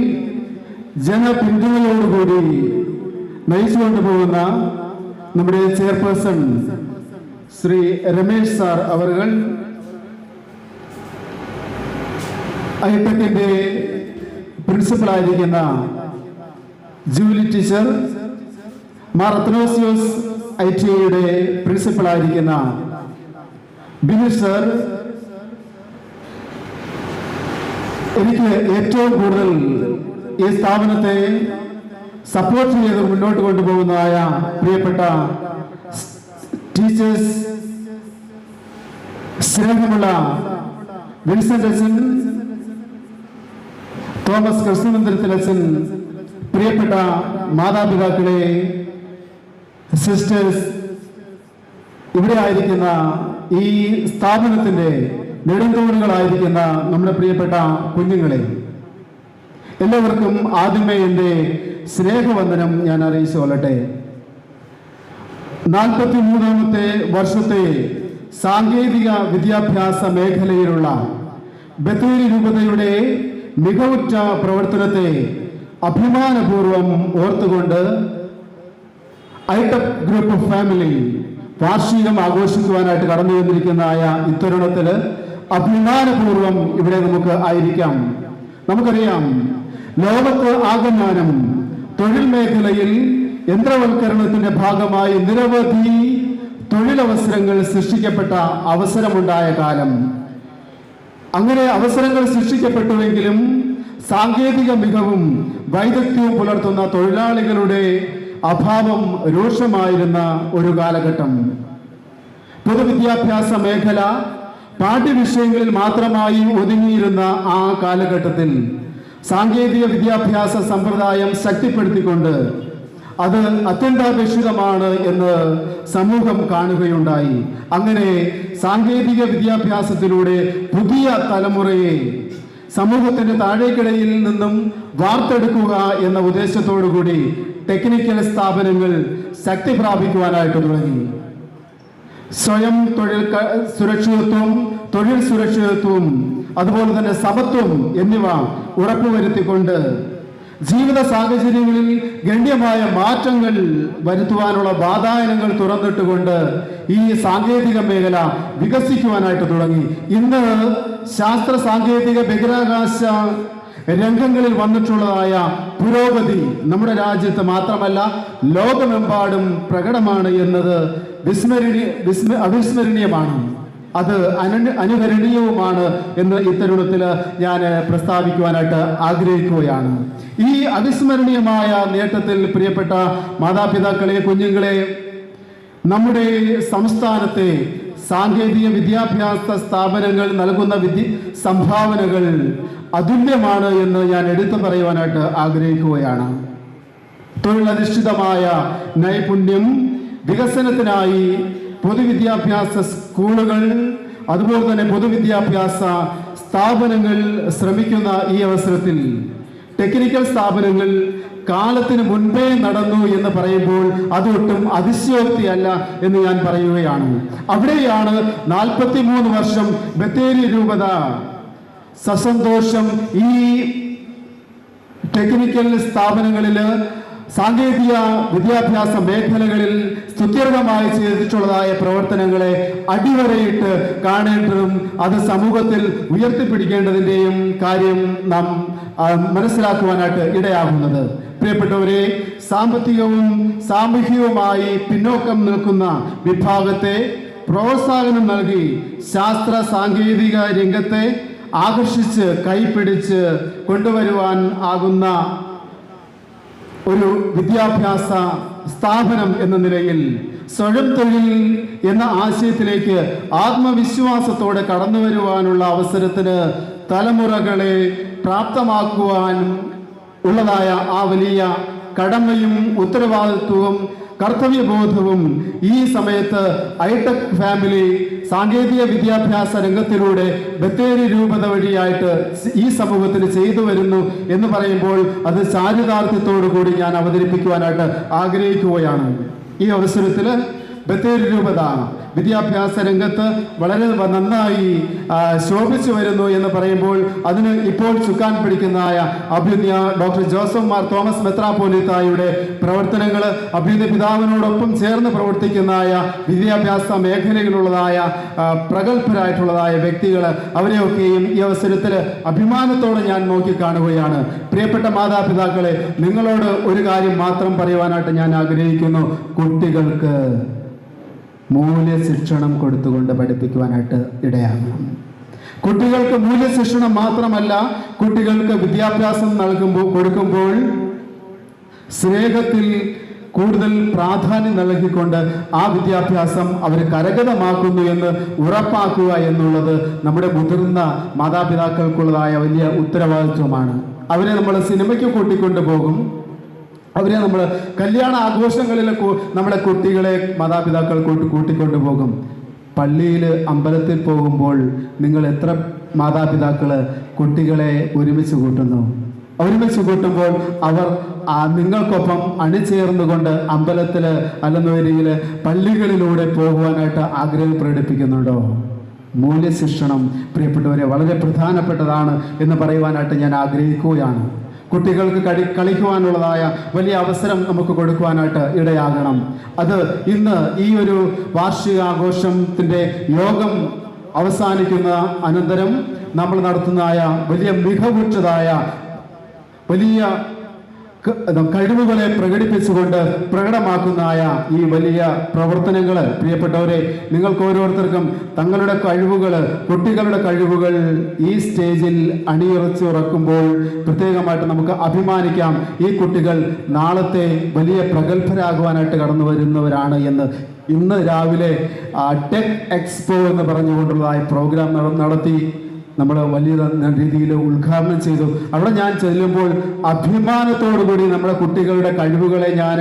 ജനപിന്തുണയോടുകൂടി നയിച്ചുകൊണ്ടു പോകുന്ന നമ്മുടെ ചെയർപേഴ്സൺ ശ്രീ രമേശ് സാർ അവർ, ഐടെക്കിന്റെ പ്രിൻസിപ്പലായിരിക്കുന്ന ജൂലി ടീച്ചർ, മാർ അത്നോസിയോസ് ITIയുടെ പ്രിൻസിപ്പലായിരിക്കുന്ന ബിനു സർ, എനിക്ക് ഏറ്റവും കൂടുതൽ ഈ സ്ഥാപനത്തെ സപ്പോർട്ട് ചെയ്ത് മുന്നോട്ട് കൊണ്ടുപോകുന്നതായ പ്രിയപ്പെട്ട ടീച്ചേഴ്സ്, സ്നേഹമുള്ള വിൻസെന്റ് അച്ഛൻ, തോമസ് കൃഷ്ണമന്ദിരത്തിലച്ഛൻ, പ്രിയപ്പെട്ട മാതാപിതാക്കളെ, സിസ്റ്റേഴ്സ്, ഇവിടെ ആയിരിക്കുന്ന ഈ സ്ഥാപനത്തിന്റെ നെടുന്തൂണുകളായിരിക്കുന്ന നമ്മുടെ പ്രിയപ്പെട്ട കുഞ്ഞുങ്ങളെ, എല്ലാവർക്കും ആദ്യമേ എൻ്റെ സ്നേഹവന്ദനം ഞാൻ അറിയിച്ചു കൊള്ളട്ടെ. 43ാമത്തെ വർഷത്തെ സാങ്കേതിക വിദ്യാഭ്യാസ മേഖലയിലുള്ള ബത്തേരി രൂപതയുടെ മികവുറ്റ പ്രവർത്തനത്തെ അഭിമാനപൂർവം ഓർത്തുകൊണ്ട് ഐടെക് ഗ്രൂപ്പ് ഓഫ് ഫാമിലി വാർഷികം ആഘോഷിക്കുവാനായിട്ട് കടന്നു വന്നിരിക്കുന്നതായ ഇത്തരുണത്തിൽ അഭിമാനപൂർവം ഇവിടെ നമുക്ക് ആയിരിക്കാം. നമുക്കറിയാം, ലോകത്ത് ആകമാനം തൊഴിൽ മേഖലയിൽ യന്ത്രവൽക്കരണത്തിന്റെ ഭാഗമായി നിരവധി തൊഴിലവസരങ്ങൾ സൃഷ്ടിക്കപ്പെട്ട അവസരമുണ്ടായ കാലം. അങ്ങനെ അവസരങ്ങൾ സൃഷ്ടിക്കപ്പെട്ടുവെങ്കിലും സാങ്കേതിക മികവും വൈദഗ്ധ്യവും പുലർത്തുന്ന തൊഴിലാളികളുടെ അഭാവം രൂക്ഷമായിരുന്ന ഒരു കാലഘട്ടം. പൊതുവിദ്യാഭ്യാസ മേഖല പാഠ്യവിഷയങ്ങളിൽ മാത്രമായി ഒതുങ്ങിയിരുന്ന ആ കാലഘട്ടത്തിൽ സാങ്കേതിക വിദ്യാഭ്യാസ സമ്പ്രദായം ശക്തിപ്പെടുത്തിക്കൊണ്ട് അത് അത്യന്താപേക്ഷിതമാണ് എന്ന് സമൂഹം കാണുകയുണ്ടായി. അങ്ങനെ സാങ്കേതിക വിദ്യാഭ്യാസത്തിലൂടെ പുതിയ തലമുറയെ സമൂഹത്തിന്റെ താഴേക്കിടയിൽ നിന്നും വാർത്തെടുക്കുക എന്ന ഉദ്ദേശത്തോടു കൂടി ടെക്നിക്കൽ സ്ഥാപനങ്ങൾ ശക്തി പ്രാപിക്കുവാനായിട്ട് തുടങ്ങി. സ്വയം തൊഴിൽ സുരക്ഷിതത്വവും അതുപോലെ തന്നെ സമത്വം എന്നിവ ഉറപ്പുവരുത്തിക്കൊണ്ട് ജീവിത സാഹചര്യങ്ങളിൽ ഗണ്യമായ മാറ്റങ്ങൾ വരുത്തുവാനുള്ള വാതായനങ്ങൾ തുറന്നിട്ടുകൊണ്ട് ഈ സാങ്കേതിക മേഖല വികസിക്കുവാനായിട്ട് തുടങ്ങി. ഇന്ന് ശാസ്ത്ര സാങ്കേതിക ബഹിരാകാശ രംഗങ്ങളിൽ വന്നിട്ടുള്ളതായ പുരോഗതി നമ്മുടെ രാജ്യത്ത് മാത്രമല്ല ലോകമെമ്പാടും പ്രകടമാണ് എന്നത് അവിസ്മരണീയമാണ്. അത് അനുകരണീയവുമാണ് എന്ന് ഇത്തരുണത്തിൽ ഞാൻ പ്രസ്താവിക്കുവാനായിട്ട് ആഗ്രഹിക്കുകയാണ്. ഈ അവിസ്മരണീയമായ നേട്ടത്തിൽ പ്രിയപ്പെട്ട മാതാപിതാക്കളെ, കുഞ്ഞുങ്ങളെ, നമ്മുടെ സംസ്ഥാനത്തെ സാങ്കേതിക വിദ്യാഭ്യാസ സ്ഥാപനങ്ങൾ നൽകുന്ന സംഭാവനകൾ അതുല്യമാണ് എന്ന് ഞാൻ എടുത്തു പറയുവാനായിട്ട് ആഗ്രഹിക്കുകയാണ്. തൊഴിലധിഷ്ഠിതമായ നൈപുണ്യം വികസനത്തിനായി പൊതുവിദ്യാഭ്യാസ സ്കൂളുകൾ അതുപോലെ തന്നെ പൊതുവിദ്യാഭ്യാസ സ്ഥാപനങ്ങൾ ശ്രമിക്കുന്ന ഈ അവസരത്തിൽ ടെക്നിക്കൽ സ്ഥാപനങ്ങൾ കാലത്തിന് മുൻപേ നടന്നു എന്ന് പറയുമ്പോൾ അതൊട്ടും അതിശയോക്തിയല്ല എന്ന് ഞാൻ പറയുകയാണ്. അവിടെയാണ് 43 വർഷം ബത്തേരി രൂപത സസന്തോഷം ഈ ടെക്നിക്കൽ സ്ഥാപനങ്ങളിൽ സാങ്കേതിക വിദ്യാഭ്യാസ മേഖലകളിൽ സ്തുത്യർഹമായി ചെയ്തിട്ടുള്ളതായ പ്രവർത്തനങ്ങളെ അടിവരയിട്ട് കാണേണ്ടതും അത് സമൂഹത്തിൽ ഉയർത്തിപ്പിടിക്കേണ്ടതിൻ്റെയും കാര്യം നാം മനസ്സിലാക്കുവാനായിട്ട് ഇടയാകുന്നത്. പ്രിയപ്പെട്ടവരെ, സാമ്പത്തികവും സാമൂഹികവുമായി പിന്നോക്കം നിൽക്കുന്ന വിഭാഗത്തെ പ്രോത്സാഹനം നൽകി ശാസ്ത്ര സാങ്കേതിക രംഗത്തെ ആകർഷിച്ച് കൈപിടിച്ച് കൊണ്ടുവരുവാൻ ആകുന്ന ഒരു വിദ്യാഭ്യാസ സ്ഥാപനം എന്ന നിലയിൽ സ്വയം തൊഴിൽ എന്ന ആശയത്തിലേക്ക് ആത്മവിശ്വാസത്തോടെ കടന്നു വരുവാനുള്ള അവസരത്തിന് തലമുറകളെ പ്രാപ്തമാക്കുവാൻ ഉള്ളതായ ആ വലിയ കടമയും ഉത്തരവാദിത്വവും കർത്തവ്യബോധവും ഈ സമയത്ത് ഐടെക് ഫാമിലി സാങ്കേതിക വിദ്യാഭ്യാസ രംഗത്തിലൂടെ ബത്തേരി രൂപത വഴിയായിട്ട് ഈ സമൂഹത്തിന് ചെയ്തു വരുന്നു എന്ന് പറയുമ്പോൾ അത് ചാരിതാർത്ഥ്യത്തോടു കൂടി ഞാൻ അവതരിപ്പിക്കുവാനായിട്ട് ആഗ്രഹിക്കുകയാണ്. ഈ അവസരത്തിൽ ബത്തേരി രൂപത വിദ്യാഭ്യാസ രംഗത്ത് വളരെ നന്നായി ശോഭിച്ചു വരുന്നു എന്ന് പറയുമ്പോൾ അതിന് ഇപ്പോൾ ചുക്കാൻ പിടിക്കുന്നതായ അഭ്യുന്നയ ഡോക്ടർ ജോസഫ് മാർ തോമസ് മെത്രാപ്പോലീത്തായുടെ പ്രവർത്തനങ്ങൾ, അഭ്യുന്നയ പിതാവിനോടൊപ്പം ചേർന്ന് പ്രവർത്തിക്കുന്നതായ വിദ്യാഭ്യാസ മേഖലയിലുള്ളതായ പ്രഗത്ഭരായിട്ടുള്ളതായ വ്യക്തികൾ, അവരെയൊക്കെയും ഈ അവസരത്തിൽ അഭിമാനത്തോടെ ഞാൻ നോക്കിക്കാണുകയാണ്. പ്രിയപ്പെട്ട മാതാപിതാക്കളെ, നിങ്ങളോട് ഒരു കാര്യം മാത്രം പറയുവാനായിട്ട് ഞാൻ ആഗ്രഹിക്കുന്നു. കുട്ടികൾക്ക് മൂല്യശിക്ഷണം കൊടുത്തുകൊണ്ട് പഠിപ്പിക്കുവാനായിട്ട് ഇടയാകണം. കുട്ടികൾക്ക് മൂല്യശിക്ഷണം മാത്രമല്ല, കുട്ടികൾക്ക് വിദ്യാഭ്യാസം കൊടുക്കുമ്പോൾ സ്നേഹത്തിൽ കൂടുതൽ പ്രാധാന്യം നൽകിക്കൊണ്ട് ആ വിദ്യാഭ്യാസം അവർ കരഗതമാക്കുന്നു എന്ന് ഉറപ്പാക്കുക എന്നുള്ളത് നമ്മുടെ മുതിർന്ന മാതാപിതാക്കൾക്കുള്ളതായ വലിയ ഉത്തരവാദിത്വമാണ്. അവരെ നമ്മൾ സിനിമയ്ക്ക് കൂട്ടിക്കൊണ്ടു പോകും, അവരെ നമ്മൾ കല്യാണ ആഘോഷങ്ങളിൽ നമ്മുടെ കുട്ടികളെ മാതാപിതാക്കൾ കൂട്ടിക്കൊണ്ടു പോകും. പള്ളിയിൽ അമ്പലത്തിൽ പോകുമ്പോൾ നിങ്ങൾ എത്ര മാതാപിതാക്കൾ കുട്ടികളെ ഒരുമിച്ച് കൂട്ടുന്നു? ഒരുമിച്ച് കൂട്ടുമ്പോൾ അവർ നിങ്ങൾക്കൊപ്പം അണിചേർന്നുകൊണ്ട് അമ്പലത്തിൽ അല്ലെന്നുവരിയിൽ പള്ളികളിലൂടെ പോകുവാനായിട്ട് ആഗ്രഹം പ്രകടിപ്പിക്കുന്നുണ്ടോ? മൂല്യശിക്ഷണം പ്രിയപ്പെട്ടവരെ വളരെ പ്രധാനപ്പെട്ടതാണ് എന്ന് പറയുവാനായിട്ട് ഞാൻ ആഗ്രഹിക്കുകയാണ്. കുട്ടികൾക്ക് കളിക്കുവാനുള്ളതായ വലിയ അവസരം നമുക്ക് കൊടുക്കുവാനായിട്ട് ഇടയാകണം. അത് ഇന്ന് ഈ ഒരു വാർഷികാഘോഷത്തിൻ്റെ യോഗം അവസാനിക്കുന്ന അനന്തരം നമ്മൾ നടത്തുന്നതായ വലിയ മികവുറ്റതായ വലിയ കഴിവുകളെ പ്രകടിപ്പിച്ചുകൊണ്ട് പ്രകടമാക്കുന്നതായ ഈ വലിയ പ്രവർത്തനങ്ങൾ പ്രിയപ്പെട്ടവരെ, നിങ്ങൾക്ക് ഓരോരുത്തർക്കും തങ്ങളുടെ കഴിവുകൾ, കുട്ടികളുടെ കഴിവുകൾ ഈ സ്റ്റേജിൽ അണിയുറച്ചുറക്കുമ്പോൾ പ്രത്യേകമായിട്ട് നമുക്ക് അഭിമാനിക്കാം. ഈ കുട്ടികൾ നാളത്തെ വലിയ പ്രഗത്ഭരാകുവാനായിട്ട് കടന്നു വരുന്നവരാണ് എന്ന് ഇന്ന് രാവിലെ ടെക് എക്സ്പോ എന്ന് പറഞ്ഞുകൊണ്ടുള്ളതായ പ്രോഗ്രാം നടത്തി നമ്മൾ വലിയ രീതിയിൽ ഉദ്ഘാടനം ചെയ്തു. അവിടെ ഞാൻ ചെല്ലുമ്പോൾ അഭിമാനത്തോടു കൂടി നമ്മുടെ കുട്ടികളുടെ കഴിവുകളെ ഞാൻ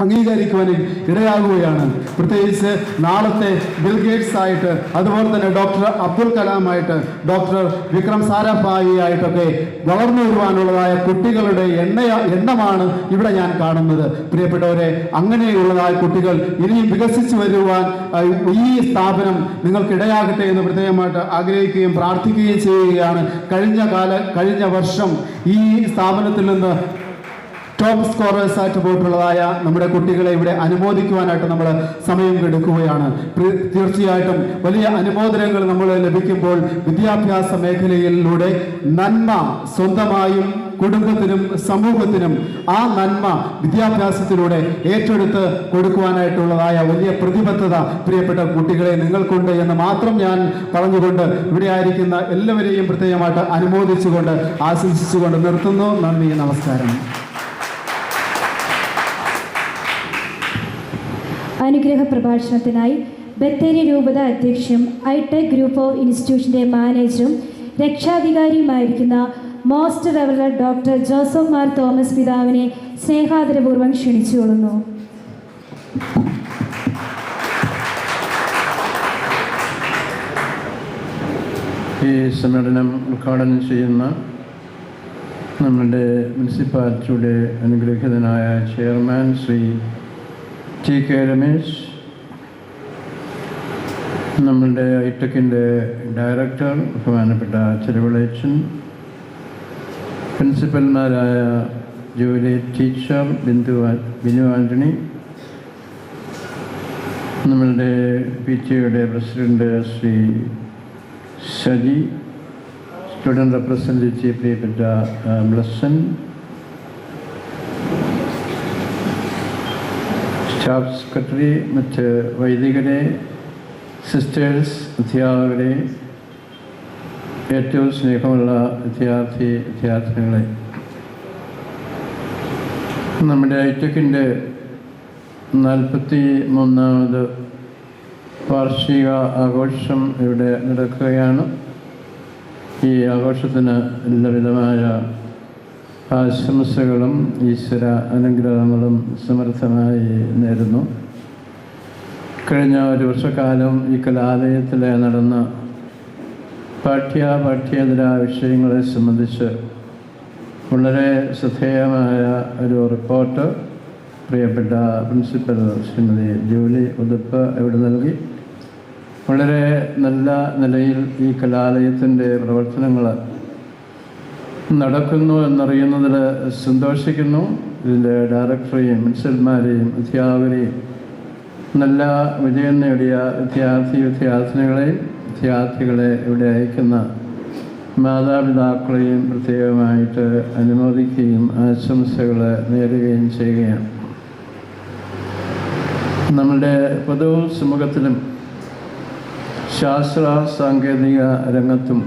അംഗീകരിക്കുവാൻ ഇടയാകുകയാണ്. പ്രത്യേകിച്ച് നാളത്തെ ബിൽ ഗേറ്റ്സ് ആയിട്ട്, അതുപോലെ തന്നെ ഡോക്ടർ അബ്ദുൽ കലാമായിട്ട്, ഡോക്ടർ വിക്രം സാരാഭായി ആയിട്ടൊക്കെ വളർന്നു വരുവാനുള്ളതായ കുട്ടികളുടെ എണ്ണമാണ് ഇവിടെ ഞാൻ കാണുന്നത്. പ്രിയപ്പെട്ടവരെ, അങ്ങനെയുള്ളതായ കുട്ടികൾ ഇനിയും വികസിച്ചു വരുവാൻ ഈ സ്ഥാപനം നിങ്ങൾക്കിടയാകട്ടെ എന്ന് പ്രത്യേകമായിട്ട് ആഗ്രഹിക്കുകയും പ്രാർത്ഥിക്കുകയും ചെയ്യുകയാണ്. കഴിഞ്ഞ വർഷം ഈ സ്ഥാപനത്തിൽ നിന്ന് ടോപ്പ് സ്കോറേഴ്സ് ആയിട്ട് പോയിട്ടുള്ളതായ നമ്മുടെ കുട്ടികളെ ഇവിടെ അനുമോദിക്കുവാനായിട്ട് നമ്മൾ സമയം എടുക്കുകയാണ്. തീർച്ചയായിട്ടും വലിയ അനുമോദനങ്ങൾ നമ്മൾ ലഭിക്കുമ്പോൾ വിദ്യാഭ്യാസ മേഖലയിലൂടെ നന്മ സ്വന്തമായും കുടുംബത്തിനും സമൂഹത്തിനും ആ നന്മ വിദ്യാഭ്യാസത്തിലൂടെ ഏറ്റെടുത്ത് കൊടുക്കുവാനായിട്ടുള്ളതായ വലിയ പ്രതിബദ്ധത പ്രിയപ്പെട്ട കുട്ടികളെ നിങ്ങൾക്കുണ്ട് എന്ന് മാത്രം ഞാൻ പറഞ്ഞുകൊണ്ട് ഇവിടെ ആയിരിക്കുന്ന എല്ലാവരെയും പ്രത്യേകമായിട്ട് അനുമോദിച്ചുകൊണ്ട് ആശംസിച്ചുകൊണ്ട് നിർത്തുന്നു. നന്ദി, നമസ്കാരം. അനുഗ്രഹ പ്രഭാഷണത്തിനായി ബത്തേരി രൂപത അധ്യക്ഷനും ഐടെക് ഗ്രൂപ്പ് ഓഫ് ഇൻസ്റ്റിറ്റ്യൂഷൻ്റെ മാനേജറും രക്ഷാധികാരിയുമായിരിക്കുന്ന മോസ്റ്റ് റെവറൽ ഡോക്ടർ ജോസഫ് മാർ തോമസ് പിതാവിനെ സ്നേഹാദരപൂർവ്വം ക്ഷണിച്ചുകൊള്ളുന്നു. ഈ സമ്മേളനം ഉദ്ഘാടനം ചെയ്യുന്ന നമ്മുടെ മുനിസിപ്പാലിറ്റിയുടെ അനുഗ്രഹീതനായ ചെയർമാൻ ശ്രീ TK രമേശ്, നമ്മളുടെ ഐടെക്കിൻ്റെ ഡയറക്ടർ ബഹുമാനപ്പെട്ട ചെറുവിളയച്ചൻ, പ്രിൻസിപ്പൽമാരായ ജൂലി ടീച്ചർ, ബിനു ആൻ്റണി, നമ്മളുടെ PTA president Shri Shaji, student representative പ്രിയപ്പെട്ട ബ്ലസ്സൻ, സ്റ്റാഫ് സെക്രട്ടറി, മറ്റ് വൈദികരെ, സിസ്റ്റേഴ്സ്, അധ്യാപകരെ, ഏറ്റവും സ്നേഹമുള്ള വിദ്യാർത്ഥിനികളെ, നമ്മുടെ ഐടെക്കിൻ്റെ 43ാമത് വാർഷിക ആഘോഷം ഇവിടെ നടക്കുകയാണ്. ഈ ആഘോഷത്തിന് എല്ലാവിധമായ ആശംസകളും ഈശ്വര അനുഗ്രഹങ്ങളും സമൃദ്ധമായി നേരുന്നു. കഴിഞ്ഞ ഒരു വർഷക്കാലം ഈ കലാലയത്തിൽ നടന്ന പാഠ്യേതര വിഷയങ്ങളെ സംബന്ധിച്ച് വളരെ ശ്രദ്ധേയമായ ഒരു റിപ്പോർട്ട് പ്രിയപ്പെട്ട പ്രിൻസിപ്പൽ ശ്രീമതി ജൂലി ഉതുപ്പ് ഇവിടെ നൽകി. വളരെ നല്ല നിലയിൽ ഈ കലാലയത്തിൻ്റെ പ്രവർത്തനങ്ങൾ നടക്കുന്നു എന്നറിയുന്നതിൽ സന്തോഷിക്കുന്നു. ഇതിൻ്റെ ഡയറക്ടറെയും പ്രിൻസിപ്പൽമാരെയും അധ്യാപകരെയും നല്ല വിജയം നേടിയ വിദ്യാർത്ഥികളെ ഇവിടെ അയക്കുന്ന മാതാപിതാക്കളെയും പ്രത്യേകമായിട്ട് അനുമോദിക്കുകയും ആശംസകൾ നേരുകയും ചെയ്യുകയാണ്. നമ്മുടെ പൊതു സമൂഹത്തിലും ശാസ്ത്ര സാങ്കേതിക രംഗത്തും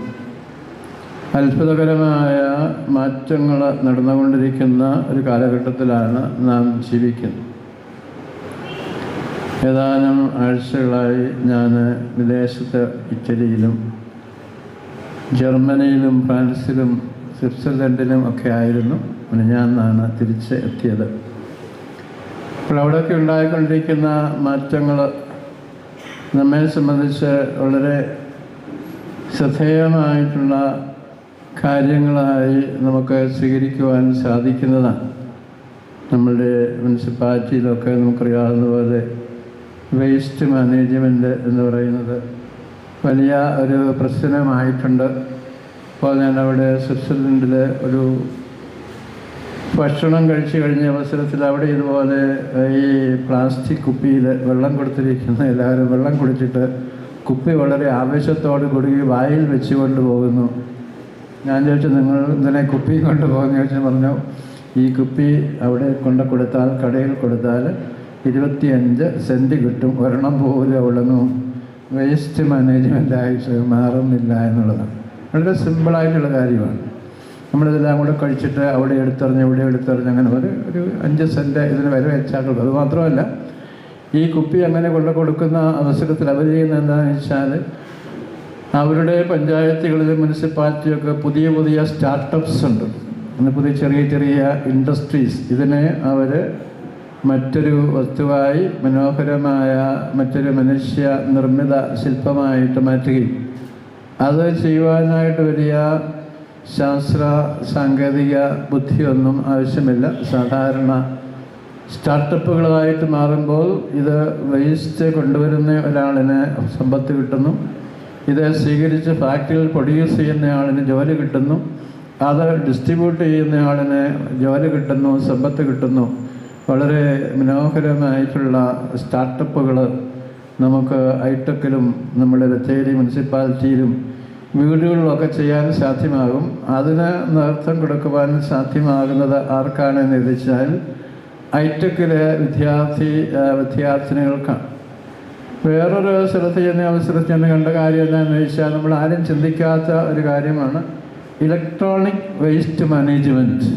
അത്ഭുതകരമായ മാറ്റങ്ങൾ നടന്നുകൊണ്ടിരിക്കുന്ന ഒരു കാലഘട്ടത്തിലാണ് നാം ജീവിക്കുന്നത്. ഏതാനും ആഴ്ചകളായി ഞാൻ വിദേശത്ത് ഇറ്റലിയിലും ജർമ്മനിയിലും ഫ്രാൻസിലും സ്വിറ്റ്സർലൻഡിലും ഒക്കെ ആയിരുന്നു. ഞാനാണ് തിരിച്ച് എത്തിയത്. അപ്പോൾ അവിടെയൊക്കെ ഉണ്ടായിക്കൊണ്ടിരിക്കുന്ന മാറ്റങ്ങൾ നമ്മെ സംബന്ധിച്ച് വളരെ ശ്രദ്ധേയമായിട്ടുള്ള കാര്യങ്ങളായി നമുക്ക് സ്വീകരിക്കുവാൻ സാധിക്കുന്നതാണ്. നമ്മളുടെ മുനിസിപ്പാലിറ്റിയിലൊക്കെ നമുക്കറിയാവുന്ന പോലെ വേസ്റ്റ് മാനേജ്മെൻറ്റ് എന്ന് പറയുന്നത് വലിയ ഒരു പ്രശ്നമായിട്ടുണ്ട്. അപ്പോൾ ഞാൻ അവിടെ സ്വിറ്റ്സർലൻഡിൽ ഒരു ഭക്ഷണം കഴിച്ചു കഴിഞ്ഞ അവസരത്തിൽ അവിടെ ഇതുപോലെ ഈ പ്ലാസ്റ്റിക് കുപ്പിയിൽ വെള്ളം കൊടുത്തിരിക്കുന്ന എല്ലാവരും വെള്ളം കുടിച്ചിട്ട് കുപ്പി വളരെ ആവേശത്തോട് കൂടി വായിൽ വെച്ച് കൊണ്ടുപോകുന്നു. ഞാൻ ചോദിച്ചു, നിങ്ങൾ ഇതിനെ കുപ്പി കൊണ്ടുപോകുന്ന ചോദിച്ചാൽ പറഞ്ഞു, ഈ കുപ്പി അവിടെ കൊടുത്താൽ കടയിൽ കൊടുത്താൽ 25 സെൻറ്റ് കിട്ടും, ഒരെണ്ണം പോലും അവിടുന്ന് വേസ്റ്റ് മാനേജ്മെൻറ്റായിട്ട് മാറുന്നില്ല എന്നുള്ളതാണ്. വളരെ സിമ്പിളായിട്ടുള്ള കാര്യമാണ്. നമ്മളിതെല്ലാം കൂടെ കഴിച്ചിട്ട് അവിടെ എടുത്തെറിഞ്ഞ് ഇവിടെ എടുത്തെറിഞ്ഞ് അങ്ങനെ ഒരു 5 സെൻറ്റ് ഇതിന് വില വെച്ചാട്ടുള്ളൂ. അതുമാത്രമല്ല, ഈ കുപ്പി അങ്ങനെ കൊടുക്കുന്ന അവസരത്തിൽ അവർ ചെയ്യുന്നത് എന്താണെന്ന് വെച്ചാൽ അവരുടെ പഞ്ചായത്തുകളിലും മുനിസിപ്പാലിറ്റിയൊക്കെ പുതിയ പുതിയ സ്റ്റാർട്ടപ്സ് ഉണ്ട്. അന്ന് പുതിയ ചെറിയ ചെറിയ ഇൻഡസ്ട്രീസ്, ഇതിനെ അവർ മറ്റൊരു വസ്തുവായി മനോഹരമായ മറ്റൊരു മനുഷ്യ നിർമ്മിത ശില്പമായിട്ട് മാറ്റുകയും അത് ചെയ്യുവാനായിട്ട് വലിയ ശാസ്ത്ര സാങ്കേതിക ബുദ്ധിയൊന്നും ആവശ്യമില്ല. സാധാരണ സ്റ്റാർട്ടപ്പുകളായിട്ട് മാറുമ്പോൾ ഇത് വേസ്റ്റ് കൊണ്ടുവരുന്ന ഒരാളിന് സമ്പത്ത് കിട്ടുന്നു, ഇത് സ്വീകരിച്ച് ഫാക്ടറിയിൽ പ്രൊഡ്യൂസ് ചെയ്യുന്നയാളിന് ജോലി കിട്ടുന്നു, അത് ഡിസ്ട്രിബ്യൂട്ട് ചെയ്യുന്നയാളിന് ജോലി കിട്ടുന്നു, സമ്പത്ത് കിട്ടുന്നു. വളരെ മനോഹരമായിട്ടുള്ള സ്റ്റാർട്ടപ്പുകൾ നമുക്ക് ഐടെക്കിലും നമ്മുടെ ബത്തേരി മുനിസിപ്പാലിറ്റിയിലും വീടുകളിലൊക്കെ ചെയ്യാൻ സാധ്യമാകും. അതിന് നേതൃത്വം കൊടുക്കുവാൻ സാധ്യമാകുന്നത് ആർക്കാണെന്ന് ചോദിച്ചാൽ ഐടെക്കിലെ വിദ്യാർത്ഥിനികൾക്കാണ്. വേറൊരു സ്ഥലത്ത് ചെയ്യുന്ന അവസരത്തിൽ ഞാൻ കണ്ട കാര്യം എന്താണെന്ന് ചോദിച്ചാൽ നമ്മൾ ആരും ചിന്തിക്കാത്ത ഒരു കാര്യമാണ് ഇലക്ട്രോണിക് വേസ്റ്റ് മാനേജ്മെൻറ്റ്.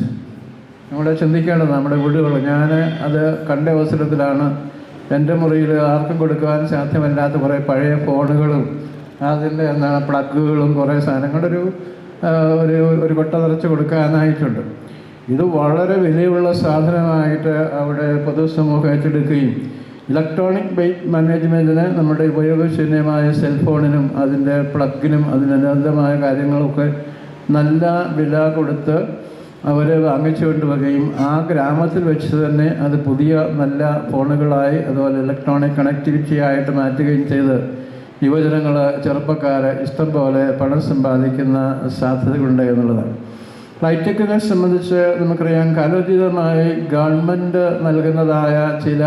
നമ്മൾ ചിന്തിക്കേണ്ടത് നമ്മുടെ വീടുകൾ. ഞാൻ അത് കണ്ട അവസരത്തിലാണ് എൻ്റെ മുറിയിൽ ആർക്കും കൊടുക്കുവാൻ സാധ്യമല്ലാത്ത കുറേ പഴയ ഫോണുകളും അതിൻ്റെ പ്ലഗുകളും കുറേ സാധനങ്ങളുടെ ഒരു കൊട്ട നിറച്ച് കൊടുക്കാനായിട്ടുണ്ട്. ഇത് വളരെ വിലയുള്ള സാധനമായിട്ട് അവിടെ പൊതുസമൂഹം ഏറ്റെടുക്കുകയും ഇലക്ട്രോണിക് വേസ്റ്റ് മാനേജ്മെൻറ്റിന് നമ്മുടെ ഉപയോഗശൂന്യമായ സെൽഫോണിനും അതിൻ്റെ പ്ലഗിനും അതിനനുബന്ധമായ കാര്യങ്ങളൊക്കെ നല്ല വില കൊടുത്ത് അവർ വാങ്ങിച്ചു കൊണ്ടുവരികയും ആ ഗ്രാമത്തിൽ വെച്ച് തന്നെ അത് പുതിയ നല്ല ഫോണുകളായി അതുപോലെ ഇലക്ട്രോണിക് കണക്ടിവിറ്റി ആയിട്ട് മാറ്റുകയും ചെയ്ത് യുവജനങ്ങൾ ചെറുപ്പക്കാർ ഇഷ്ടം പോലെ പണം സമ്പാദിക്കുന്ന സാധ്യതകളുണ്ട് എന്നുള്ളതാണ്. ഐടെക്കിനെ സംബന്ധിച്ച് നമുക്കറിയാം, കാലോചിതമായി ഗവൺമെൻറ് നൽകുന്നതായ ചില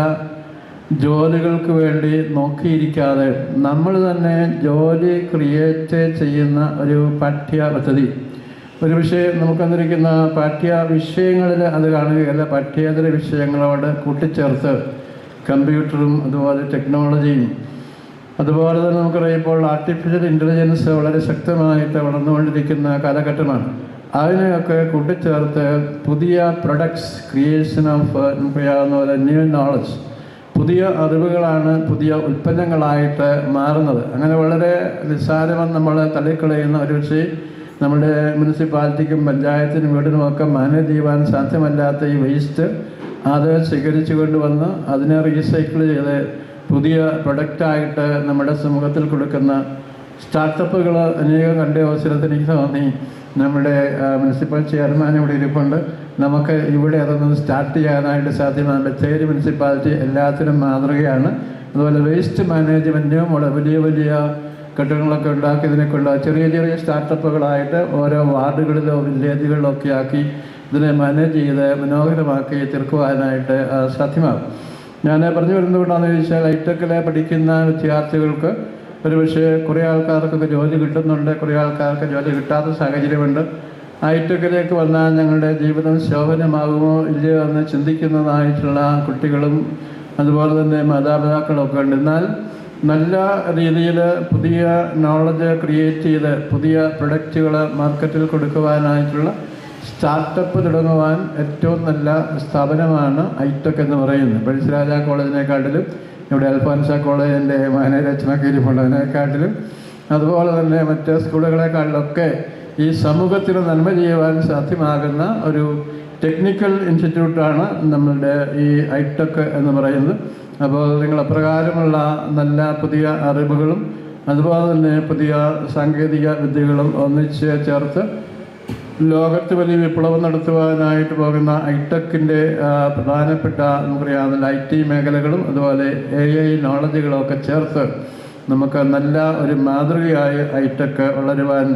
ജോലികൾക്ക് വേണ്ടി നോക്കിയിരിക്കാതെ നമ്മൾ തന്നെ ജോലി ക്രിയേറ്റ് ചെയ്യുന്ന ഒരു പാഠ്യ പദ്ധതി, ഒരു വിഷയം നമുക്ക് തന്നിരിക്കുന്ന പാഠ്യ വിഷയങ്ങളിൽ അത് കാണുകയല്ല, പാഠ്യേതര വിഷയങ്ങളോട് കൂട്ടിച്ചേർത്ത് കമ്പ്യൂട്ടറും അതുപോലെ ടെക്നോളജിയും അതുപോലെ തന്നെ നമുക്കറിയാം ഇപ്പോൾ ആർട്ടിഫിഷ്യൽ ഇൻ്റലിജൻസ് വളരെ ശക്തമായിട്ട് വളർന്നുകൊണ്ടിരിക്കുന്ന കാലഘട്ടമാണ്. അതിനെയൊക്കെ കൂട്ടിച്ചേർത്ത് പുതിയ പ്രൊഡക്ട്സ് ക്രിയേഷൻ ഓഫ് നമുക്കറിയാവുന്ന പോലെ ന്യൂ നോളജ്, പുതിയ അറിവുകളാണ് പുതിയ ഉൽപ്പന്നങ്ങളായിട്ട് മാറുന്നത്. അങ്ങനെ വളരെ നിസ്സാരമെന്ന് നമ്മൾ തള്ളിക്കളയുന്ന ഒരു വിഷയം നമ്മുടെ മുനിസിപ്പാലിറ്റിക്കും പഞ്ചായത്തിനും വീടിനുമൊക്കെ മാനേജ് ചെയ്യുവാൻ സാധ്യമല്ലാത്ത ഈ വേസ്റ്റ് അത് ശേഖരിച്ചു കൊണ്ടുവന്ന് അതിനെ റീസൈക്കിൾ ചെയ്ത് പുതിയ പ്രൊഡക്റ്റായിട്ട് നമ്മുടെ സമൂഹത്തിൽ കൊടുക്കുന്ന സ്റ്റാർട്ടപ്പുകൾ അനേകം കണ്ട അവസരത്തിൽ എനിക്ക് തോന്നി നമ്മുടെ മുനിസിപ്പൽ ചെയർമാൻ ഇവിടെ ഇരിപ്പുണ്ട്, നമുക്ക് ഇവിടെ അതൊന്ന് സ്റ്റാർട്ട് ചെയ്യാനായിട്ട് സാധ്യമാണ്. ബത്തേരി മുനിസിപ്പാലിറ്റി എല്ലാത്തിനും മാതൃകയാണ്. അതുപോലെ വേസ്റ്റ് മാനേജ്മെൻറ്റും വലിയ വലിയ കെട്ടിടങ്ങളൊക്കെ ഉണ്ടാക്കിയതിനെക്കൊണ്ട് ചെറിയ ചെറിയ സ്റ്റാർട്ടപ്പുകളായിട്ട് ഓരോ വാർഡുകളിലോ വില്ലേജുകളിലോ ഒക്കെ ആക്കി ഇതിനെ മാനേജ് ചെയ്ത് മനോഹരമാക്കി തീർക്കുവാനായിട്ട് സാധ്യമാകും. ഞാൻ പറഞ്ഞു വരുന്നതുകൊണ്ടാണെന്ന് ചോദിച്ചാൽ ഐടെക്കിലെ പഠിക്കുന്ന വിദ്യാർത്ഥികൾക്ക് ഒരുപക്ഷെ കുറേ ആൾക്കാർക്കൊക്കെ ജോലി കിട്ടുന്നുണ്ട്, കുറേ ആൾക്കാർക്ക് ജോലി കിട്ടാത്ത സാഹചര്യമുണ്ട്. ഐടെക്കിലേക്ക് വന്നാൽ ഞങ്ങളുടെ ജീവിതം ശോഭനമാകുമോ ഇല്ലയോ എന്ന് ചിന്തിക്കുന്നതായിട്ടുള്ള കുട്ടികളും അതുപോലെ തന്നെ മാതാപിതാക്കളൊക്കെ ഉണ്ട്. എന്നാൽ നല്ല രീതിയിൽ പുതിയ നോളജ് ക്രിയേറ്റ് ചെയ്ത് പുതിയ പ്രൊഡക്റ്റുകൾ മാർക്കറ്റിൽ കൊടുക്കുവാനായിട്ടുള്ള സ്റ്റാർട്ടപ്പ് തുടങ്ങുവാൻ ഏറ്റവും നല്ല സ്ഥാപനമാണ് ഐടെക് എന്ന് പറയുന്നത്. പഴശ്ശിരാജ കോളേജിനെക്കാട്ടിലും ഇവിടെ അൽഫോൻസ കോളേജിൻ്റെ മാനേജ് അച്ഛനൊക്കെ ഇരിപ്പുള്ളതിനെക്കാട്ടിലും അതുപോലെ തന്നെ മറ്റ് സ്കൂളുകളെക്കാട്ടിലൊക്കെ ഈ സമൂഹത്തിന് നന്മ ചെയ്യുവാൻ സാധ്യമാകുന്ന ഒരു ടെക്നിക്കൽ ഇൻസ്റ്റിറ്റ്യൂട്ടാണ് നമ്മളുടെ ഈ ഐടെക് എന്ന് പറയുന്നത്. അപ്പോൾ നിങ്ങൾ അപ്രകാരമുള്ള നല്ല പുതിയ അറിവുകളും അതുപോലെ തന്നെ പുതിയ സാങ്കേതിക വിദ്യകളും ഒന്നിച്ച് ചേർത്ത് ലോകത്ത് വലിയ വിപ്ലവം നടത്തുവാനായിട്ട് പോകുന്ന ഐടെക്കിൻ്റെ പ്രധാനപ്പെട്ട നമുക്കറിയാവുന്ന IT മേഖലകളും അതുപോലെ AI നോളജുകളും ഒക്കെ ചേർത്ത് നമുക്ക് നല്ല ഒരു മാതൃകയായി ഐടെക് വളരുവാൻ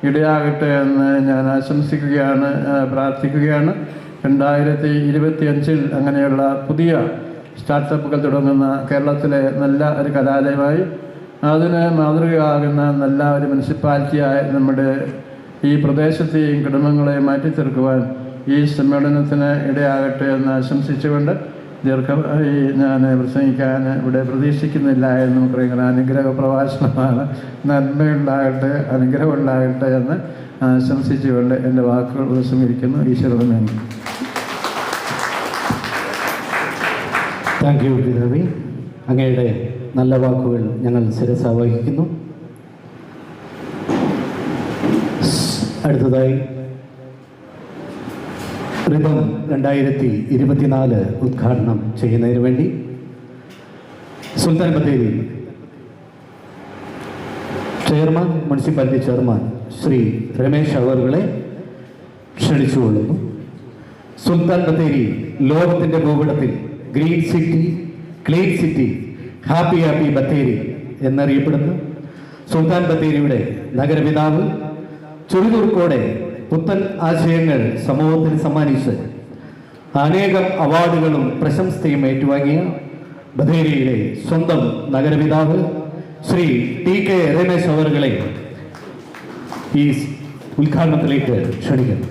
ഇടയാകട്ടെ എന്ന് ഞാൻ ആശംസിക്കുകയാണ്, പ്രാർത്ഥിക്കുകയാണ്. 2025 അങ്ങനെയുള്ള പുതിയ സ്റ്റാർട്ടപ്പുകൾ തുടങ്ങുന്ന കേരളത്തിലെ നല്ല ഒരു കലാലയമായി അതിന് മാതൃകയാകുന്ന നല്ല ഒരു മുനിസിപ്പാലിറ്റിയായി നമ്മുടെ ഈ പ്രദേശത്തെയും കുടുംബങ്ങളെയും മാറ്റിത്തീർക്കുവാൻ ഈ സമ്മേളനത്തിന് ഇടയാകട്ടെ എന്ന് ആശംസിച്ചുകൊണ്ട് ദീർഘമായി ഞാൻ പ്രസംഗിക്കാൻ ഇവിടെ പ്രതീക്ഷിക്കുന്നില്ല എന്ന് നമുക്കറിയാം. അനുഗ്രഹ പ്രഭാഷണമാണ്. നന്മയുണ്ടാകട്ടെ, അനുഗ്രഹം ഉണ്ടാകട്ടെ എന്ന് ആശംസിച്ചുകൊണ്ട് എൻ്റെ വാക്കുകൾ ഉപസംഹരിക്കുന്നു. ഈശ്വരൻ നന്ദി. Thank you Ravi. അങ്ങയുടെ നല്ല വാക്കുകൾ ഞങ്ങൾ ശിരസ വഹിക്കുന്നു. അടുത്തതായി റിബം 2024 ഉദ്ഘാടനം ചെയ്യുന്നതിന് വേണ്ടി Sultan Bathery chairman, municipality chairman Shri Ramesh അവറുകളെ ക്ഷണിച്ചുകൊള്ളുന്നു. സുൽത്താൻ ബത്തേരി ലോകത്തിൻ്റെ ഭൂപടത്തിൽ green city, clean city, happy happy Bathery എന്നറിയപ്പെടുന്നു. സുൽത്താൻ ബത്തേരിയുടെ നഗരപിതാവ് ചുറുചുറുക്കോടെ പുത്തൻ ആശയങ്ങൾ സമൂഹത്തിന് സമ്മാനിച്ച് അനേകം അവാർഡുകളും പ്രശംസയും ഏറ്റുവാങ്ങിയ ബത്തേരിയിലെ സ്വന്തം നഗരപിതാവ് ശ്രീ TK രമേശ് അവറുകളെ ഈ ഉദ്ഘാടനത്തിലേക്ക് ക്ഷണിക്കുന്നു.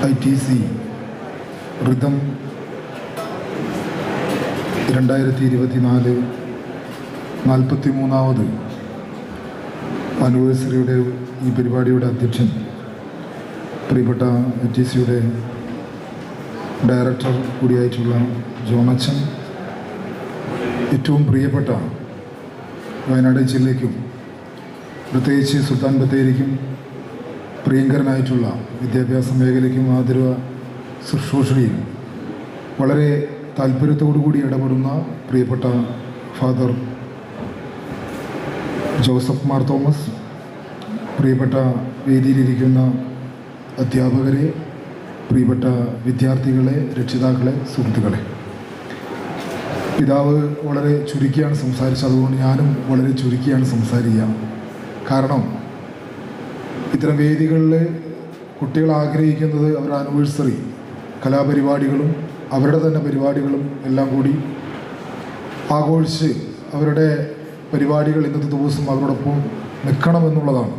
ITC റിതം 2024 43ാമത് ആനിവേഴ്സറിയുടെ ഈ പരിപാടിയുടെ അധ്യക്ഷൻ പ്രിയപ്പെട്ട ITCയുടെ ഡയറക്ടർ കൂടിയായിട്ടുള്ള ജോണച്ചൻ, ഏറ്റവും പ്രിയപ്പെട്ട വയനാട് ജില്ലയ്ക്കും പ്രത്യേകിച്ച് സുൽത്താൻ ബത്തേരിക്കും പ്രിയങ്കരനായിട്ടുള്ള വിദ്യാഭ്യാസ മേഖലയ്ക്കും ആദരവ ശുശ്രൂഷയിൽ വളരെ താല്പര്യത്തോടുകൂടി ഇടപെടുന്ന പ്രിയപ്പെട്ട ഫാദർ ജോസഫ് മാർ തോമസ്, പ്രിയപ്പെട്ട വേദിയിലിരിക്കുന്ന അധ്യാപകരെ, പ്രിയപ്പെട്ട വിദ്യാർത്ഥികളെ, രക്ഷിതാക്കളെ, സുഹൃത്തുക്കളെ, പിതാവ് വളരെ ചുരുക്കിയാണ് സംസാരിച്ചത്. അതുകൊണ്ട് ഞാനും വളരെ ചുരുക്കിയാണ് സംസാരിക്കുക. കാരണം ഇത്തരം വേദികളിൽ കുട്ടികൾ ആഗ്രഹിക്കുന്നത് അവരുടെ ആനിവേഴ്സറി കലാപരിപാടികളും അവരുടെ തന്നെ പരിപാടികളും എല്ലാം കൂടി ആഘോഷിച്ച് അവരുടെ പരിപാടികൾ ഇന്നത്തെ ദിവസം അവരോടൊപ്പം നിൽക്കണമെന്നുള്ളതാണ്.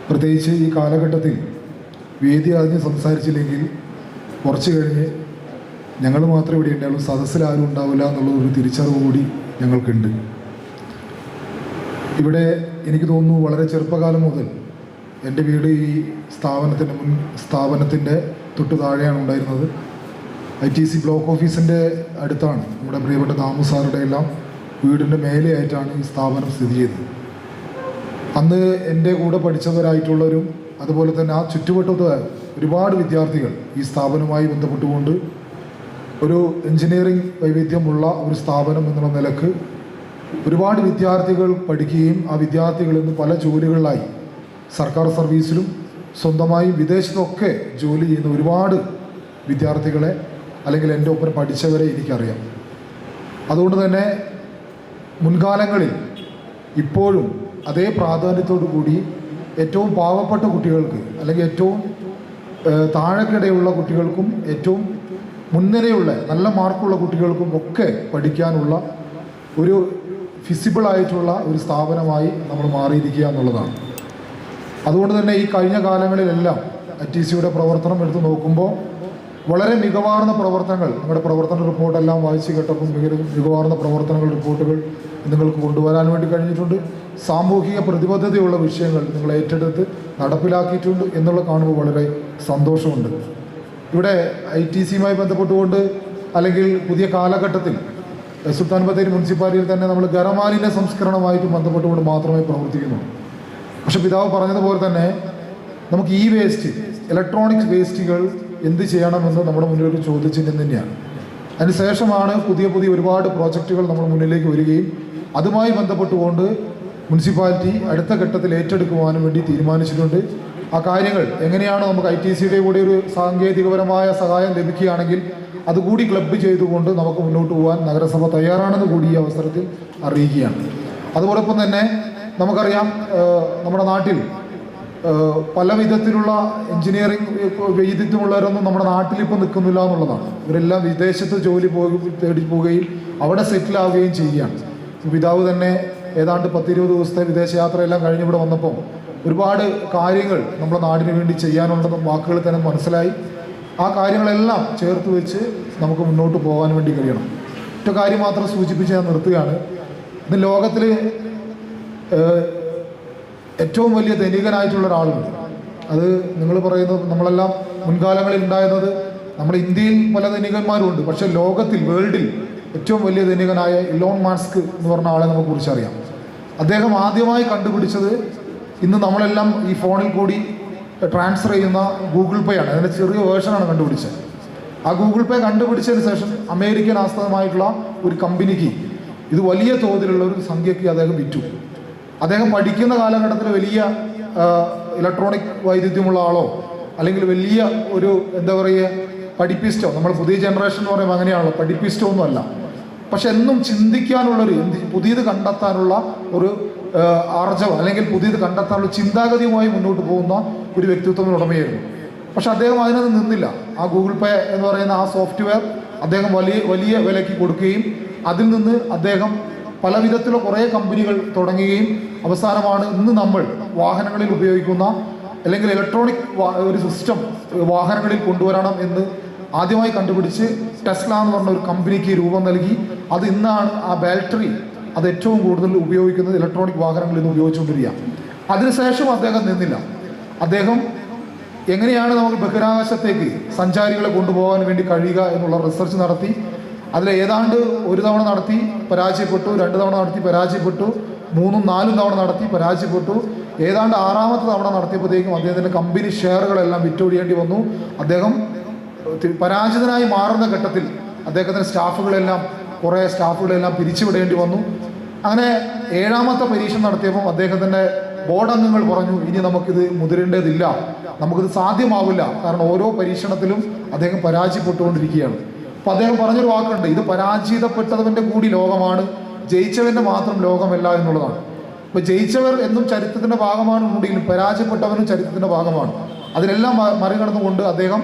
പ്രത്യേകിച്ച് ഈ കാലഘട്ടത്തിൽ വേദി അറിഞ്ഞ് സംസാരിച്ചില്ലെങ്കിൽ കുറച്ച് കഴിഞ്ഞ് ഞങ്ങൾ മാത്രമേ ഇവിടെ ഉണ്ടാവുള്ളൂ, സദസ്സിൽ ആരും ഉണ്ടാവില്ല എന്നുള്ളൊരു തിരിച്ചറിവ് കൂടി ഞങ്ങൾക്കുണ്ട്. ഇവിടെ എനിക്ക് തോന്നുന്നു വളരെ ചെറുപ്പകാലം മുതൽ എൻ്റെ വീട് ഈ സ്ഥാപനത്തിൻ്റെ തൊട്ട് താഴെയാണ് ഉണ്ടായിരുന്നത്. ITC ബ്ലോക്ക് ഓഫീസിൻ്റെ അടുത്താണ് നമ്മുടെ പ്രിയപ്പെട്ട ദാമു സാറുടെ എല്ലാം വീടിൻ്റെ മേലെയായിട്ടാണ് ഈ സ്ഥാപനം സ്ഥിതി ചെയ്തത്. അന്ന് എൻ്റെ കൂടെ പഠിച്ചവരായിട്ടുള്ളവരും അതുപോലെ തന്നെ ആ ചുറ്റുവട്ടത്ത് ഒരുപാട് വിദ്യാർത്ഥികൾ ഈ സ്ഥാപനവുമായി ബന്ധപ്പെട്ടുകൊണ്ട് ഒരു എൻജിനീയറിംഗ് വൈവിധ്യമുള്ള ഒരു സ്ഥാപനം എന്നുള്ള നിലക്ക് ഒരുപാട് വിദ്യാർത്ഥികൾ പഠിക്കുകയും ആ വിദ്യാർത്ഥികളിൽ നിന്ന് പല ജോലികളിലായി സർക്കാർ സർവീസിലും സ്വന്തമായി വിദേശത്തൊക്കെ ജോലി ചെയ്യുന്ന ഒരുപാട് വിദ്യാർത്ഥികളെ അല്ലെങ്കിൽ എൻ്റെ ഒപ്പം പഠിച്ചവരെ എനിക്കറിയാം. അതുകൊണ്ട് തന്നെ മുൻകാലങ്ങളിൽ ഇപ്പോഴും അതേ പ്രാധാന്യത്തോടു കൂടി ഏറ്റവും പാവപ്പെട്ട കുട്ടികൾക്ക് അല്ലെങ്കിൽ ഏറ്റവും താഴെക്കിടയുള്ള കുട്ടികൾക്കും ഏറ്റവും മുൻനിരയുള്ള നല്ല മാർക്കുള്ള കുട്ടികൾക്കും ഒക്കെ പഠിക്കാനുള്ള ഒരു ഫിസിബിളായിട്ടുള്ള ഒരു സ്ഥാപനമായി നമ്മൾ മാറിയിരിക്കുക എന്നുള്ളതാണ്. അതുകൊണ്ട് തന്നെ ഈ കഴിഞ്ഞ കാലങ്ങളിലെല്ലാം ITCയുടെ പ്രവർത്തനം എടുത്ത് നോക്കുമ്പോൾ വളരെ മികവാർന്ന പ്രവർത്തനങ്ങൾ, നിങ്ങളുടെ പ്രവർത്തന റിപ്പോർട്ടെല്ലാം വായിച്ച് കേട്ടപ്പോൾ മികവാർന്ന പ്രവർത്തനങ്ങൾ റിപ്പോർട്ടുകൾ നിങ്ങൾക്ക് കൊണ്ടുവരാൻ വേണ്ടി കഴിഞ്ഞിട്ടുണ്ട്. സാമൂഹിക പ്രതിബദ്ധതയുള്ള വിഷയങ്ങൾ നിങ്ങൾ ഏറ്റെടുത്ത് നടപ്പിലാക്കിയിട്ടുണ്ട് എന്നുള്ള കാണുമ്പോൾ വളരെ സന്തോഷമുണ്ട്. ഇവിടെ ITCയുമായി ബന്ധപ്പെട്ടുകൊണ്ട് അല്ലെങ്കിൽ പുതിയ കാലഘട്ടത്തിൽ സുൽത്താൻ ബത്തേരി മുനിസിപ്പാലിറ്റിയിൽ തന്നെ നമ്മൾ ഖരമാലിന്യ സംസ്കരണമായിട്ട് ബന്ധപ്പെട്ടുകൊണ്ട് മാത്രമേ പ്രവർത്തിക്കുന്നുള്ളൂ. പക്ഷെ പിതാവ് പറഞ്ഞതുപോലെ തന്നെ നമുക്ക് ഈ വേസ്റ്റ്, ഇലക്ട്രോണിക് വേസ്റ്റുകൾ എന്ത് ചെയ്യണമെന്ന് നമ്മുടെ മുന്നിൽ ഒരു ചോദ്യചിഹ്നം തന്നെയാണ്. അതിനുശേഷമാണ് പുതിയ ഒരുപാട് പ്രോജക്റ്റുകൾ നമ്മുടെ മുന്നിലേക്ക് വരികയും അതുമായി ബന്ധപ്പെട്ടുകൊണ്ട് മുനിസിപ്പാലിറ്റി അടുത്ത ഘട്ടത്തിൽ ഏറ്റെടുക്കുവാനും വേണ്ടി തീരുമാനിച്ചിട്ടുണ്ട്. ആ കാര്യങ്ങൾ എങ്ങനെയാണ് നമുക്ക് ITCയുടെ കൂടെ ഒരു സാങ്കേതികപരമായ സഹായം ലഭിക്കുകയാണെങ്കിൽ അതുകൂടി ക്ലബ്ബ് ചെയ്തുകൊണ്ട് നമുക്ക് മുന്നോട്ട് പോകാൻ നഗരസഭ തയ്യാറാണെന്ന് കൂടി ഈ അവസരത്തിൽ അറിയിക്കുകയാണ്. അതോടൊപ്പം തന്നെ നമുക്കറിയാം, നമ്മുടെ നാട്ടിൽ പല വിധത്തിലുള്ള എൻജിനീയറിംഗ് വൈദഗ്ധ്യമുള്ളവരൊന്നും നമ്മുടെ നാട്ടിൽ ഇപ്പോൾ നിൽക്കുന്നില്ല എന്നുള്ളതാണ്. ഇവരെല്ലാം വിദേശത്ത് ജോലി തേടി പോവുകയും അവിടെ സെറ്റിലാവുകയും ചെയ്യുകയാണ്. പിതാവ് തന്നെ ഏതാണ്ട് 10-20 ദിവസത്തെ വിദേശയാത്രയെല്ലാം കഴിഞ്ഞ് ഇവിടെ വന്നപ്പോൾ ഒരുപാട് കാര്യങ്ങൾ നമ്മുടെ നാടിന് വേണ്ടി ചെയ്യാനുണ്ടെന്ന് വാക്കുകൾ തന്നെ മനസ്സിലായി. ആ കാര്യങ്ങളെല്ലാം ചേർത്ത് വെച്ച് നമുക്ക് മുന്നോട്ട് പോകാൻ വേണ്ടി കഴിയണം. ഒറ്റ കാര്യം മാത്രം സൂചിപ്പിച്ച് ഞാൻ നിർത്തുകയാണ്. ഇന്ന് ലോകത്തിൽ ഏറ്റവും വലിയ ധനികനായിട്ടുള്ള ഒരാളുണ്ട്. അത് നിങ്ങൾ പറയുന്നത് നമ്മളെല്ലാം മുൻകാലങ്ങളിൽ ഉണ്ടായിരുന്നത് നമ്മുടെ ഇന്ത്യയിൽ പല ധനികന്മാരുണ്ട്. പക്ഷേ ലോകത്തിൽ, വേൾഡിൽ ഏറ്റവും വലിയ ധനികനായ ഇലോൺ മസ്ക് എന്ന് പറഞ്ഞ ആളെ നമുക്ക് കുറിച്ചറിയാം. അദ്ദേഹം ആദ്യമായി കണ്ടുപിടിച്ചത് ഇന്ന് നമ്മളെല്ലാം ഈ ഫോണിൽ കൂടി ട്രാൻസ്ഫർ ചെയ്യുന്ന ഗൂഗിൾ പേ ആണ്. അതിൻ്റെ ചെറിയ വേർഷനാണ് കണ്ടുപിടിച്ചത്. ആ ഗൂഗിൾ പേ കണ്ടുപിടിച്ചതിന് ശേഷം അമേരിക്കൻ ആസ്ഥാനമായിട്ടുള്ള ഒരു കമ്പനിക്ക് ഇത് വലിയ തോതിലുള്ള ഒരു സംഖ്യയ്ക്ക് അദ്ദേഹം വിറ്റു. അദ്ദേഹം പഠിക്കുന്ന കാലഘട്ടത്തിൽ വലിയ ഇലക്ട്രോണിക് വൈദഗ്ധ്യമുള്ള ആളോ അല്ലെങ്കിൽ വലിയ ഒരു എന്താ പറയുക പഠിപ്പിസ്റ്റോ, നമ്മൾ പുതിയ ജനറേഷൻ എന്ന് പറയുമ്പോൾ അങ്ങനെയാണല്ലോ, പഠിപ്പിസ്റ്റോ ഒന്നുമല്ല. പക്ഷെ എന്നും ചിന്തിക്കാനുള്ളൊരു പുതിയത് കണ്ടെത്താനുള്ള ഒരു ആർജവം അല്ലെങ്കിൽ പുതിയത് കണ്ടെത്താനുള്ള ചിന്താഗതിയുമായി മുന്നോട്ട് പോകുന്ന ഒരു വ്യക്തിത്വത്തിന് ഉടമയായിരുന്നു. പക്ഷെ അദ്ദേഹം അതിനൊന്നും നിന്നില്ല. ആ ഗൂഗിൾ പേ എന്ന് പറയുന്ന ആ സോഫ്റ്റ്വെയർ അദ്ദേഹം വലിയ വിലയ്ക്ക് കൊടുക്കുകയും അതിൽ നിന്ന് അദ്ദേഹം പല വിധത്തിലുള്ള കുറേ കമ്പനികൾ തുടങ്ങുകയും അവസാനമാണ് ഇന്ന് നമ്മൾ വാഹനങ്ങളിൽ ഉപയോഗിക്കുന്ന അല്ലെങ്കിൽ ഇലക്ട്രോണിക് ഒരു സിസ്റ്റം വാഹനങ്ങളിൽ കൊണ്ടുവരണം എന്ന് ആദ്യമായി കണ്ടുപിടിച്ച് ടെസ്ല എന്ന് പറഞ്ഞ ഒരു കമ്പനിക്ക് രൂപം നൽകി. അത് ഇന്നാണ് ആ ബാറ്ററി അത് ഏറ്റവും കൂടുതൽ ഉപയോഗിക്കുന്നത് ഇലക്ട്രോണിക് വാഹനങ്ങളിൽ നിന്ന് ഉപയോഗിച്ചുകൊണ്ടിരിക്കുക. അതിനുശേഷം അദ്ദേഹം നിന്നില്ല. അദ്ദേഹം എങ്ങനെയാണ് നമുക്ക് ബഹിരാകാശത്തേക്ക് സഞ്ചാരികളെ കൊണ്ടുപോകാൻ വേണ്ടി കഴിയുക എന്നുള്ള റിസർച്ച് നടത്തി. അതിൽ ഏതാണ്ട് 1 തവണ നടത്തി പരാജയപ്പെട്ടു, 2 തവണ നടത്തി പരാജയപ്പെട്ടു, 3, 4 തവണ നടത്തി പരാജയപ്പെട്ടു. ഏതാണ്ട് 6ാമത്തെ തവണ നടത്തിയപ്പോഴത്തേക്കും അദ്ദേഹത്തിൻ്റെ കമ്പനി ഷെയറുകളെല്ലാം വിറ്റൊഴിയേണ്ടി വന്നു. അദ്ദേഹം പരാജിതനായി മാറുന്ന ഘട്ടത്തിൽ അദ്ദേഹത്തിൻ്റെ കുറേ സ്റ്റാഫുകളെല്ലാം പിരിച്ചുവിടേണ്ടി വന്നു. അങ്ങനെ 7ാമത്തെ പരീക്ഷണം നടത്തിയപ്പോൾ അദ്ദേഹത്തിൻ്റെ ബോർഡ് അംഗങ്ങൾ പറഞ്ഞു, ഇനി നമുക്കിത് മുതിരേണ്ടതില്ല, നമുക്കിത് സാധ്യമാവില്ല, കാരണം ഓരോ പരീക്ഷണത്തിലും അദ്ദേഹം പരാജയപ്പെട്ടുകൊണ്ടിരിക്കുകയാണ്. അപ്പോൾ അദ്ദേഹം പറഞ്ഞൊരു വാക്കുണ്ട്, ഇത് പരാജയപ്പെട്ടവൻ്റെ കൂടി ലോകമാണ്, ജയിച്ചവൻ്റെ മാത്രം ലോകമല്ല എന്നുള്ളതാണ്. അപ്പോൾ ജയിച്ചവർ എന്നും ചരിത്രത്തിൻ്റെ ഭാഗമാണ് ഉണ്ടെങ്കിലും പരാജയപ്പെട്ടവനും ചരിത്രത്തിൻ്റെ ഭാഗമാണ്. അതിനെല്ലാം മറികടന്നുകൊണ്ട്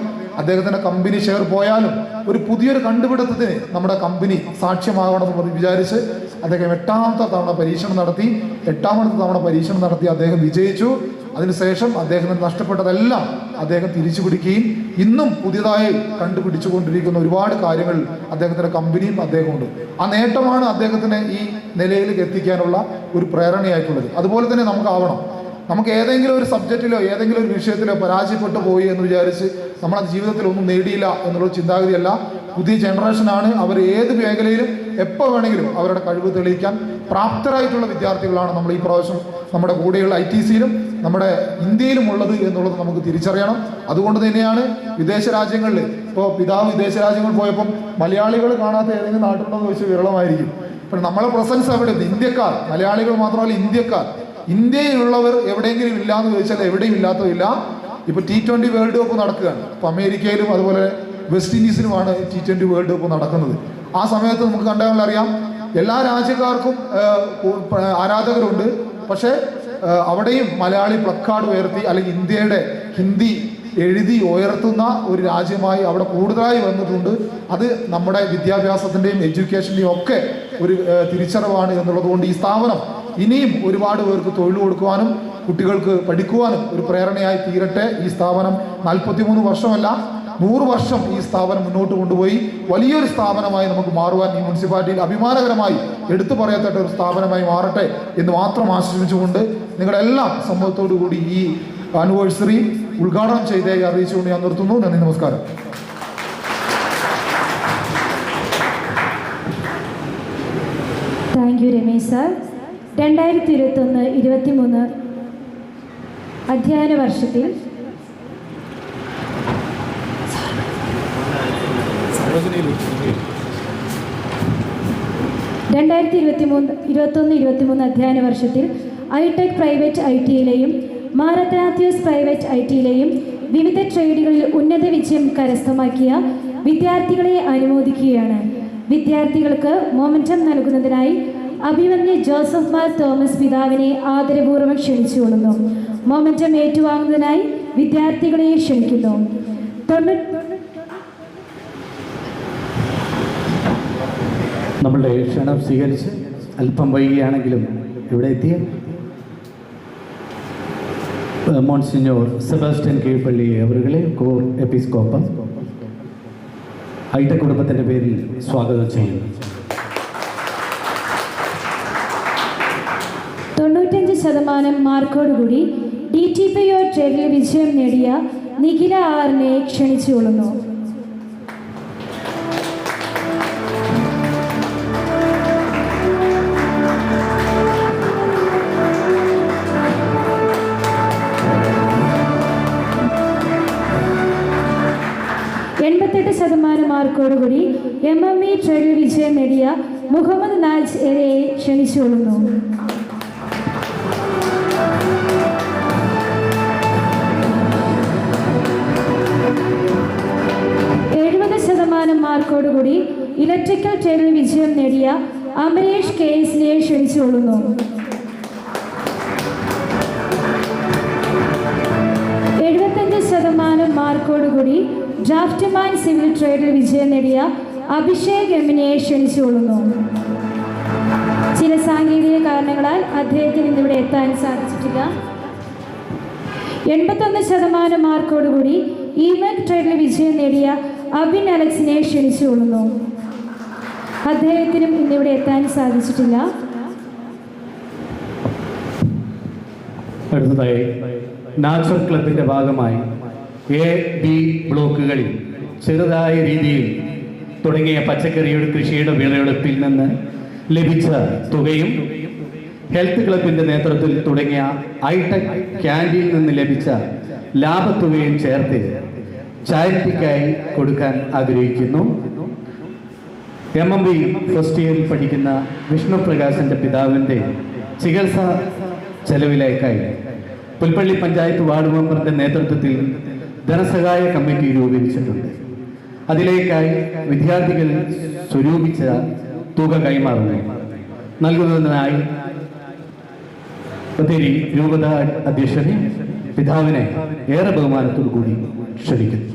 അദ്ദേഹത്തിൻ്റെ കമ്പനി ഷെയർ പോയാലും ഒരു പുതിയൊരു കണ്ടുപിടുത്തത്തിന് നമ്മുടെ കമ്പനി സാക്ഷ്യമാകണമെന്ന് വിചാരിച്ച് അദ്ദേഹം 8ാമത്തെ തവണ പരീക്ഷണം നടത്തി. 8ാമത്തെ തവണ പരീക്ഷണം നടത്തി അദ്ദേഹം വിജയിച്ചു. അതിനുശേഷം അദ്ദേഹത്തിന് നഷ്ടപ്പെട്ടതെല്ലാം അദ്ദേഹം തിരിച്ചു പിടിക്കുകയും ഇന്നും പുതിയതായി കണ്ടുപിടിച്ചുകൊണ്ടിരിക്കുന്ന ഒരുപാട് കാര്യങ്ങൾ അദ്ദേഹത്തിൻ്റെ കമ്പനിയും അദ്ദേഹമുണ്ട്. ആ നേട്ടമാണ് അദ്ദേഹത്തിനെ ഈ നിലയിലേക്ക് എത്തിക്കാനുള്ള ഒരു പ്രേരണയായിട്ടുള്ളത്. അതുപോലെ തന്നെ നമുക്കാവണം. നമുക്ക് ഏതെങ്കിലും ഒരു സബ്ജക്റ്റിലോ ഏതെങ്കിലും ഒരു വിഷയത്തിലോ പരാജയപ്പെട്ടു പോയി എന്ന് വിചാരിച്ച് നമ്മളത് ജീവിതത്തിൽ ഒന്നും നേടിയില്ല എന്നുള്ള ചിന്താഗതിയല്ല. പുതിയ ജനറേഷനാണ്. അവർ ഏത് മേഖലയിലും എപ്പോൾ വേണമെങ്കിലും അവരുടെ കഴിവ് തെളിയിക്കാൻ പ്രാപ്തരായിട്ടുള്ള വിദ്യാർത്ഥികളാണ് നമ്മൾ ഈ പ്രാവശ്യം നമ്മുടെ കൂടെയുള്ള ITC-യിലും നമ്മുടെ ഇന്ത്യയിലും ഉള്ളത് എന്നുള്ളത് നമുക്ക് തിരിച്ചറിയണം. അതുകൊണ്ട് തന്നെയാണ് വിദേശ രാജ്യങ്ങളിൽ ഇപ്പോൾ പിതാവ് വിദേശ രാജ്യങ്ങളിൽ പോയപ്പം മലയാളികൾ കാണാത്ത ഏതെങ്കിലും നാട്ടിലുണ്ടോ എന്ന് വെച്ച് വിരളമായിരിക്കും. പക്ഷെ നമ്മളെ പ്രസൻസ് എവിടെ? ഇന്ത്യക്കാർ, മലയാളികൾ മാത്രമല്ല ഇന്ത്യക്കാർ, ഇന്ത്യയിലുള്ളവർ എവിടെയെങ്കിലും ഇല്ല എന്ന് ചോദിച്ചാൽ എവിടെയും ഇല്ലാത്തതില്ല. ഇപ്പോൾ T20 വേൾഡ് കപ്പ് നടക്കുകയാണ്. ഇപ്പോൾ അമേരിക്കയിലും അതുപോലെ വെസ്റ്റ് ഇൻഡീസിലുമാണ് T20 വേൾഡ് കപ്പ് നടക്കുന്നത്. ആ സമയത്ത് നമുക്ക് കണ്ടാൽ അറിയാം, എല്ലാ രാജ്യക്കാർക്കും ആരാധകരുണ്ട്. പക്ഷേ അവിടെയും മലയാളി പ്ലക്കാർഡ് ഉയർത്തി അല്ലെങ്കിൽ ഇന്ത്യയുടെ ഹിന്ദി എഴുതി ഉയർത്തുന്ന ഒരു രാജ്യമായി അവിടെ കൂടുതലായി വന്നിട്ടുണ്ട്. അത് നമ്മുടെ വിദ്യാഭ്യാസത്തിൻ്റെയും എഡ്യൂക്കേഷൻ്റെയും ഒക്കെ ഒരു തിരിച്ചറിവാണ് എന്നുള്ളതുകൊണ്ട് ഈ സ്ഥാപനം ഇനിയും ഒരുപാട് പേർക്ക് തൊഴിൽ കൊടുക്കുവാനും കുട്ടികൾക്ക് പഠിക്കുവാനും ഒരു പ്രേരണയായി തീരട്ടെ. ഈ സ്ഥാപനം 43 വർഷമല്ല 100 വർഷം ഈ സ്ഥാപനം മുന്നോട്ട് കൊണ്ടുപോയി വലിയൊരു സ്ഥാപനമായി നമുക്ക് മാറുവാൻ ഈ മുനിസിപ്പാലിറ്റിയിൽ അഭിമാനകരമായി എടുത്തു പറയത്തക്ക ഒരു സ്ഥാപനമായി മാറട്ടെ എന്ന് മാത്രം ആശംസിച്ചുകൊണ്ട് നിങ്ങളുടെ എല്ലാം സമ്മതത്തോടു കൂടി ഈ ആനിവേഴ്സറി ഉദ്ഘാടനം ചെയ്തേ അറിയിച്ചുകൊണ്ട് ഞാൻ നിർത്തുന്നു. നന്ദി, നമസ്കാരം. Thank you Ramesh sir. 2021-23 അധ്യയന വർഷത്തിൽ അധ്യയന വർഷത്തിൽ ഐടെക് പ്രൈവറ്റ് ITയിലെയും മാരത്തനാത്യൂസ് പ്രൈവറ്റ് ITയിലെയും വിവിധ ട്രേഡുകളിൽ ഉന്നത വിജയം കരസ്ഥമാക്കിയ വിദ്യാർത്ഥികളെ അനുമോദിക്കുകയാണ്. വിദ്യാർത്ഥികൾക്ക് മൊമെന്റം നൽകുന്നതിനായി അഭിമന്യ ജോസഫ് മാർ തോമസ് പിതാവിനെ ആദരപൂർവ്വം ക്ഷണിച്ചുകൊള്ളുന്നു. മൊമെന്റം ഏറ്റുവാങ്ങുന്നതിനായി വിദ്യാർത്ഥികളെ ക്ഷണിക്കുന്നു. നമ്മളുടെ ക്ഷണം സ്വീകരിച്ച് അല്പം വൈകിയാണെങ്കിലും ഇവിടെ എത്തിയ മോൺസിഞ്ഞോർ സെബാസ്റ്റ്യൻ കീഴ്പള്ളി അവരുകളെ കോർ എപ്പിസ്കോപ്പ ഐടെക് കുടുംബത്തിൻ്റെ പേരിൽ സ്വാഗതം ചെയ്യുന്നു. 95% മാർക്കോടുകൂടി DTPO ട്രേഡിൽ വിജയം നേടിയ നിഖില ആറിനെ ക്ഷണിച്ചുകൊള്ളുന്നു. മാർക്കോടുകൂടി MME ട്രേഡിൽ വിജയം നേടിയ മുഹമ്മദ് നാജ് എരയെ ക്ഷണിച്ചുകൊള്ളുന്നു. 70% മാർക്കോടുകൂടി ഇലക്ട്രിക്കൽ ട്രേഡിൽ വിജയം നേടിയ അമരേഷ് KSനെ ക്ഷണിച്ചുകൊള്ളുന്നു. 75% മാർക്കോടുകൂടി ഡ്രാഫ്റ്റ്മാൻ സിവിൽ ട്രേഡിൽ വിജയം നേടിയ അഭിഷേക് എമ്മിനെ ക്ഷണിച്ചുകൊള്ളുന്നു. ചില സാങ്കേതിക കാരണങ്ങളാൽ അദ്ദേഹത്തിന് ഇന്നിവിടെ എത്താൻ സാധിച്ചിട്ടില്ല. 81% മാർക്കോടുകൂടി ഇമെക് ട്രേഡിൽ വിജയം നേടിയ അബിൻ അലക്സിനെ ക്ഷണിച്ചുകൊള്ളുന്നു. അദ്ദേഹത്തിനും ഇന്നിവിടെ എത്താൻ സാധിച്ചിട്ടില്ല. അടുത്തതായി നാച്ചുറൽ ക്ലബിൻ്റെ ഭാഗമായി A-B ബ്ലോക്കുകളിൽ ചെറുതായ രീതിയിൽ തുടങ്ങിയ പച്ചക്കറിയുടെ കൃഷിയുടെ വിളവെടുപ്പിൽ നിന്ന് ലഭിച്ച തുകയും ഹെൽത്ത് ക്ലബിൻ്റെ നേതൃത്വത്തിൽ തുടങ്ങിയ ഐടെക് ക്യാൻറ്റീനിൽ നിന്ന് ലഭിച്ച ലാഭത്തുകയും ചേർത്ത് ചാരിറ്റിക്കായി കൊടുക്കാൻ ആഗ്രഹിക്കുന്നു. MMB ഫസ്റ്റ് ഇയറിൽ പഠിക്കുന്ന വിഷ്ണു പ്രകാശിൻ്റെ പിതാവിൻ്റെ ചികിത്സാ ചെലവിലേക്കായി പുൽപ്പള്ളി പഞ്ചായത്ത് വാർഡ് മെമ്പറിൻ്റെ നേതൃത്വത്തിൽ ധനസഹായ കമ്മിറ്റി രൂപീകരിച്ചിട്ടുണ്ട്. അതിലേക്കായി വിദ്യാർത്ഥികൾ സ്വരൂപിച്ച തുക കൈമാറുന്നു നൽകുന്നതിനായി ബത്തേരി രൂപത അധ്യക്ഷനെ പിതാവിനെ ഏറെ ബഹുമാനത്തോടു കൂടി ക്ഷണിക്കുന്നു.